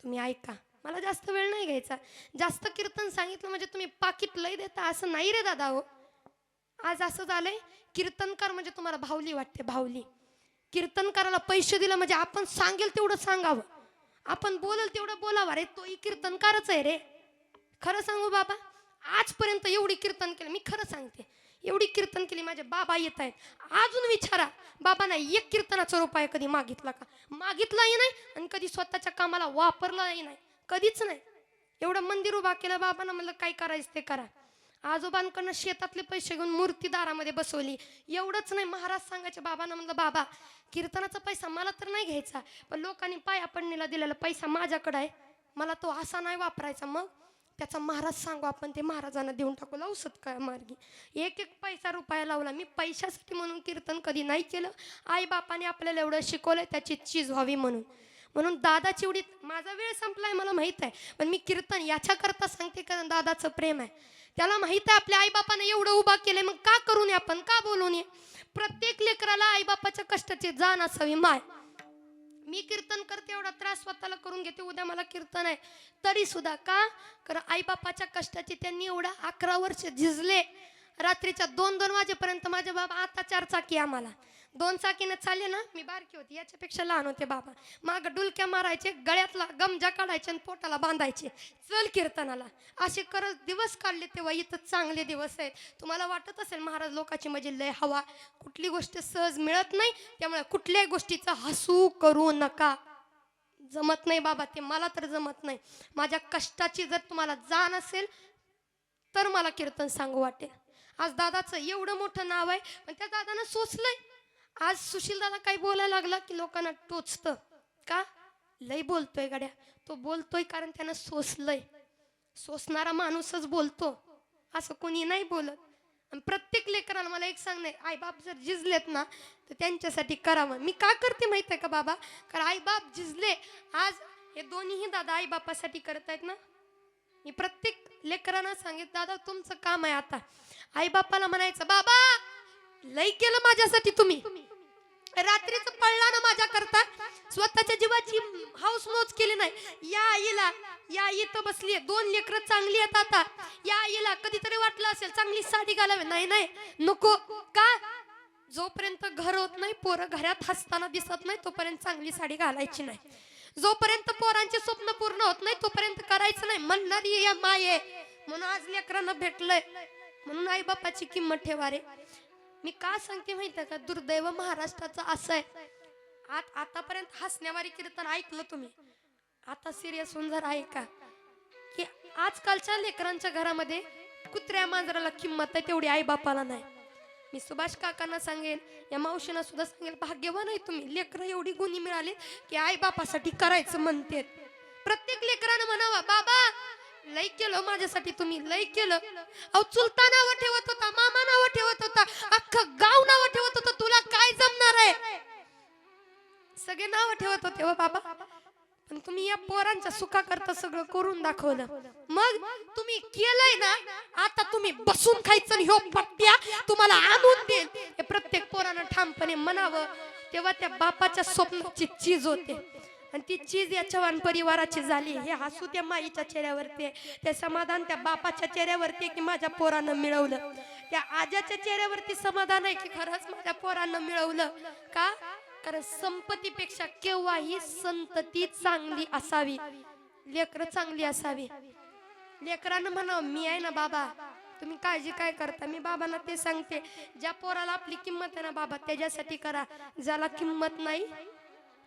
तुम्ही ऐका. मला जास्त वेळ नाही घ्यायचा. जास्त कीर्तन सांगितलं म्हणजे तुम्ही पाकिट लय देता असं नाही रे दादा. हो, आज असं झालंय, कीर्तनकार म्हणजे तुम्हाला भावली वाटते, भावली. कीर्तनकाराला पैसे दिलं म्हणजे आपण सांगेल तेवढं सांगावं, आपण बोलेल तेवढं बोलावं. रे तोही कीर्तनकारच आहे रे. खरं सांगू बाबा, आजपर्यंत एवढी कीर्तन केली, मी खरं सांगते, एवढी कीर्तन केली. माझे बाबा येत आहेत, अजून विचारा बाबांना एक कीर्तनाचा रुपया कधी मागितला का? मागितलाही नाही, आणि कधी स्वतःच्या कामाला वापरलाही नाही, कधीच नाही. एवढं मंदिर उभा केलं बाबांना, म्हणलं काय करायचं ते करा. आजोबांकडनं शेतातले पैसे घेऊन मूर्ती दारामध्ये बसवली. एवढंच नाही, महाराज सांगायचे बाबांना, म्हणलं बाबा कीर्तनाचा पैसा मला तर नाही घ्यायचा, पण लोकांनी पाया पडणीला दिलेला पैसा माझ्याकडे आहे, मला तो असा नाही वापरायचा. मग त्याचा महाराज सांगू, आपण ते महाराजांना देऊन टाकू, लावू सत्कार मार्गी. एक एक पैसा रुपया लावला. मी पैशासाठी म्हणून कीर्तन कधी नाही केलं. आई बापाने आपल्याला एवढं शिकवलंय त्याची चीज व्हावी म्हणून. म्हणून दादाची एवढी, माझा वेळ संपलाय मला माहित आहे, पण मी कीर्तन याच्याकरता सांगते कारण दादाचं प्रेम आहे. त्याला माहित आहे आपल्या आईबापाने एवढं उभा केलंय, मग का करू नये आपण, का बोलू नये? प्रत्येक लेकराला आईबापाच्या कष्टाची जाण असावी. माय मी कीर्तन करते, एवढा त्रास स्वतःला करून घेते, उद्या मला कीर्तन आहे तरी सुद्धा का? कारण आईबापाच्या कष्टाची त्यांनी एवढा 11 वर्ष झिजले. रात्रीच्या 2-2 वाजेपर्यंत माझे बाबा, आता 4 चाकी आम्हाला 2 चाकीनं चालले ना, मी बारकी होती, याच्यापेक्षा लहान होते बाबा. माग डुलक्या मारायचे, गळ्यातला गमजा काढायचे आणि पोटाला बांधायचे, चल कीर्तनाला. असे करत दिवस काढले. तेव्हा इथं चांगले दिवस आहेत. तुम्हाला वाटत असेल महाराज लोकांची म्हणजे लय हवा, कुठली गोष्ट सहज मिळत नाही, त्यामुळे कुठल्याही गोष्टीचा हसू करू नका. जमत नाही बाबा ते, मला तर जमत नाही. माझ्या कष्टाची जर तुम्हाला जाण असेल तर मला कीर्तन सांगू वाटेल. आज दादाचं एवढं मोठं नाव आहे, पण त्या दादानं सोचलंय. आज सुशील दादा काही बोलायला लागला की लोकांना टोचतं का, लय बोलतोय गड्या. तो बोलतोय कारण त्यानं सोचलंय. सोचणारा माणूसच बोलतो, असं कोणी नाही बोलत. आणि प्रत्येक लेकराला मला एक सांगणे, आई बाप जर झिजलेत ना तर त्यांच्यासाठी करावं. मी का करते माहित आहे का बाबा, कारण आई बाप झिजले. आज हे दोन्हीही दादा आई बापासाठी करतायत ना. मी प्रत्येक लेकरांना सांगित, दादा तुमचं काम आहे आता. आई बापाला म्हणायचं, बाबा लई केलं माझ्यासाठी तुम्ही, रात्रीचं पडला ना माझ्या करता, स्वतःच्या जीवाची हाऊस मौज केली नाही. या आईला, या आई तर बसली, 2 लेकरं चांगली आहेत आता. या आईला कधीतरी वाटलं असेल चांगली साडी घालावी, नाही नाही नको. का, जोपर्यंत घर होत नाही, पोरं घरात हसताना दिसत नाही, तोपर्यंत चांगली साडी घालायची नाही. जोपर्यंत पोरांचे स्वप्न पूर्ण होत नाही तोपर्यंत करायचं नाही म्हणणारी या माये. म्हणून आज लेकरांना भेटलंय, म्हणून आई बापाची किंमत ठेवा रे. मी का सांगते माहिती का, दुर्दैव महाराष्ट्राचं असं आहे. आतापर्यंत हसण्यावारी कीर्तन ऐकलं तुम्ही, आता सिरियस होऊन जरा ऐका की आजकालच्या लेकरांच्या घरामध्ये कुत्र्या मांजराला किंमत आहे तेवढी आई बापाला नाही. मी सुभाष काकांना सांगेन, या मावशींना सुद्धा सांगेन, भाग्यवान आहे तुम्ही, लेकरं एवढी गुणी मिळाली की आई बापासाठी करायचं म्हणते. प्रत्येक लेकरानं म्हणावा, बाबा लई केलं माझ्यासाठी तुम्ही, लई केलं. अहो चुलता नाव ठेवत होता, मामा नाव ठेवत होता, अख्खं गाव नाव ठेवत होतं, तुला काय जमणार आहे. सगळे नाव ठेवत होते हो बाबा, पण तुम्ही या पोरांच्या सुखाकरता सगळं करून दाखवलं. मग तुम्ही केलंय ना, आता तुम्ही बसून खायचं आणि ह्यो पट्ट्या तुम्हाला आणून देईल हे प्रत्येक पोरानं ठामपणे म्हणावं. तेव्हा त्या बापाच्या स्वप्नाची चीज होते, आणि ती चीज या चव्हाण परिवाराची झाली. हे हसू त्या माईच्या चेहऱ्यावरती आहे, ते समाधान त्या बापाच्या चेहऱ्यावरती आहे की माझ्या पोरानं मिळवलं. त्या आजाच्या चेहऱ्यावरती समाधान आहे की खरंच माझ्या पोरानं मिळवलं. का, कारण संपत्तीपेक्षा केव्हाही संतती चांगली असावी, लेकरं चांगली असावी. लेकरांना म्हणावं, मी आहे ना बाबा, तुम्ही काळजी काय करता. मी बाबांना ते सांगते, ज्या पोराला आपली किंमत आहे ना बाबा त्याच्यासाठी करा, ज्याला किंमत नाही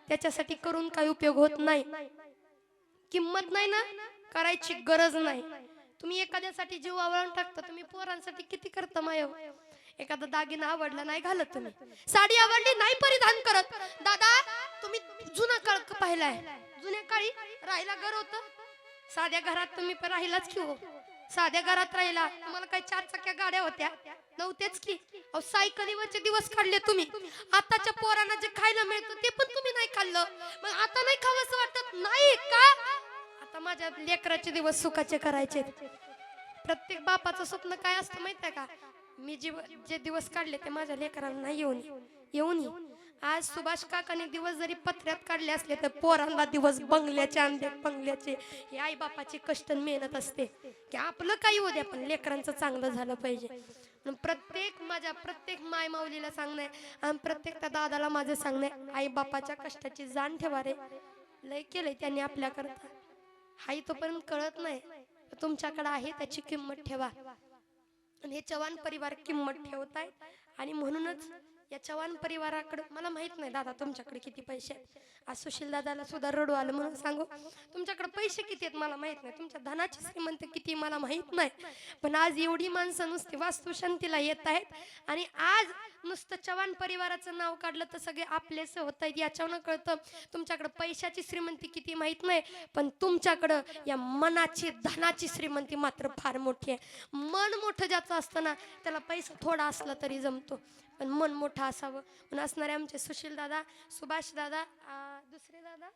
त्याच्यासाठी करून काही उपयोग होत नाही. किंमत नाही ना, करायची गरज नाही. तुम्ही एखाद्यासाठी जीव आवळून टाकता, तुम्ही पोरांसाठी किती करता माय. एखादा दागिना आवडला नाही घालत, तुम्ही साडी आवडली नाही परिधान करत. दादा तुम्ही जुना काळ पाहिलाय, जुन्या काळी राहायला घर होतं, साध्या घरात तुम्ही पण राहिलाच की हो. साध्या घरात राहिला, तुम्हाला काही 4 चाक्या गाड्या होत्या नव्हत्याच की. अहो सायकलीवरचे दिवस काढले तुम्ही. आताच्या पोरांना जे खायला मिळतं ते पण तुम्ही नाही खाल्लं, मग आता नाही खावंसं वाटत नाही का. आता माझ्या लेकराचे दिवस सुखाचे करायचे. प्रत्येक बापाचं स्वप्न काय असतं माहितीये का, मी जे दिवस काढले ते माझ्या लेकरांना येऊन. आज सुभाष काकाने दिवस जरी पत्र्यात काढले असले तर पोरांना दिवस बंगल्याचे आणले, बंगल्याचे. हे आई बापाची कष्ट मेहनत असते की आपलं काही होऊ द्या पण लेकरांचं चांगलं झालं पाहिजे. माझ्या प्रत्येक माय माऊलीला सांगणे आणि प्रत्येक त्या दादाला माझं सांगणे, आई बापाच्या कष्टाची जाण ठेवा रे. लय केलंय त्यांनी आपल्या करता, हाई तोपर्यंत कळत नाही, तुमच्याकडे आहे त्याची किंमत ठेवा. आणि हे चव्हाण परिवार किंमत ठेवताय, आणि म्हणूनच या चव्हाण परिवाराकडे, मला माहित नाही दादा तुमच्याकडे किती पैसे आहेत. आज सुशील दादाला सुद्धा रडू आलं म्हणून सांगू, तुमच्याकडे पैसे किती आहेत मला माहित नाही, तुमच्या धनाची श्रीमंत किती मला माहित नाही, पण आज एवढी माणसं नुसती वास्तुशांतीला येत आहेत. आणि आज नुसतं चव्हाण परिवाराचं नाव काढलं तर सगळे आपलेसे होत आहेत याच्यावर कळतं तुमच्याकडे पैशाची श्रीमंती किती माहित नाही, पण तुमच्याकडं या मनाची धनाची श्रीमंती मात्र फार मोठी आहे. मन मोठं ज्याचं असतं ना त्याला पैसा थोडा असला तरी जमतो, पण मन मोठं असावं. म्हणून असणारे आमचे सुशील दादा, सुभाष दादा, दुसरे दादा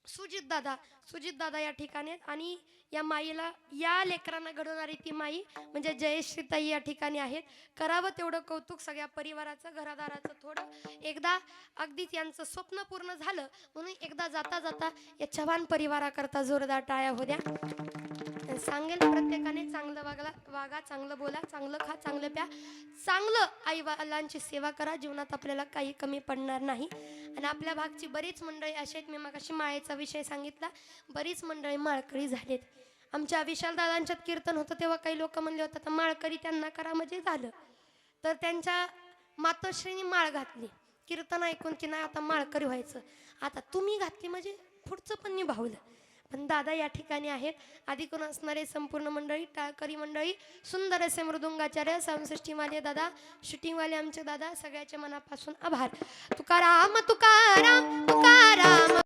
सुजित दादा या ठिकाणी. आणि या माईला, या लेकरांना घडवणारी ती माई म्हणजे जयश्रीताई या ठिकाणी आहेत. करावं तेवढं कौतुक सगळ्या परिवाराचं, घरादाराचं. थोडं एकदा अगदीच यांचं स्वप्न पूर्ण झालं म्हणून एकदा जाता जाता या चव्हाण परिवाराकरता जोरदार टाळ्या होत्या. आणि सांगेल प्रत्येकाने चांगलं वागा, चांगलं बोला, चांगलं खा, चांगलं प्या, चांगलं आई वडिलांची सेवा करा. जीवनात आपल्याला काही कमी पडणार नाही. आणि आपल्या भागची बरीच मंडळी अशी आहेत, मी मगाशी माळेचा विषय सांगितला, बरीच मंडळी माळकरी झालेत. आमच्या विशाल दादांच्यात कीर्तन होतं तेव्हा काही लोक म्हणले होते आता माळकरी त्यांना करा म्हणजे झालं. तर त्यांच्या मातोश्रीनी माळ घातली कीर्तन ऐकून की नाही आता माळकरी व्हायचं. आता तुम्ही घातली म्हणजे पुढचं पण निभावलं. पण दादा या ठिकाणी आहेत. आधीकडून असणारे संपूर्ण मंडळी, टाळकरी मंडळी, सुंदर असे मृदुंगाचार्य, सामसृष्टीवाले दादा, शूटिंगवाले आमचे दादा, सगळ्याच्या मनापासून आभार. तुकाराम तुकाराम तुकाराम.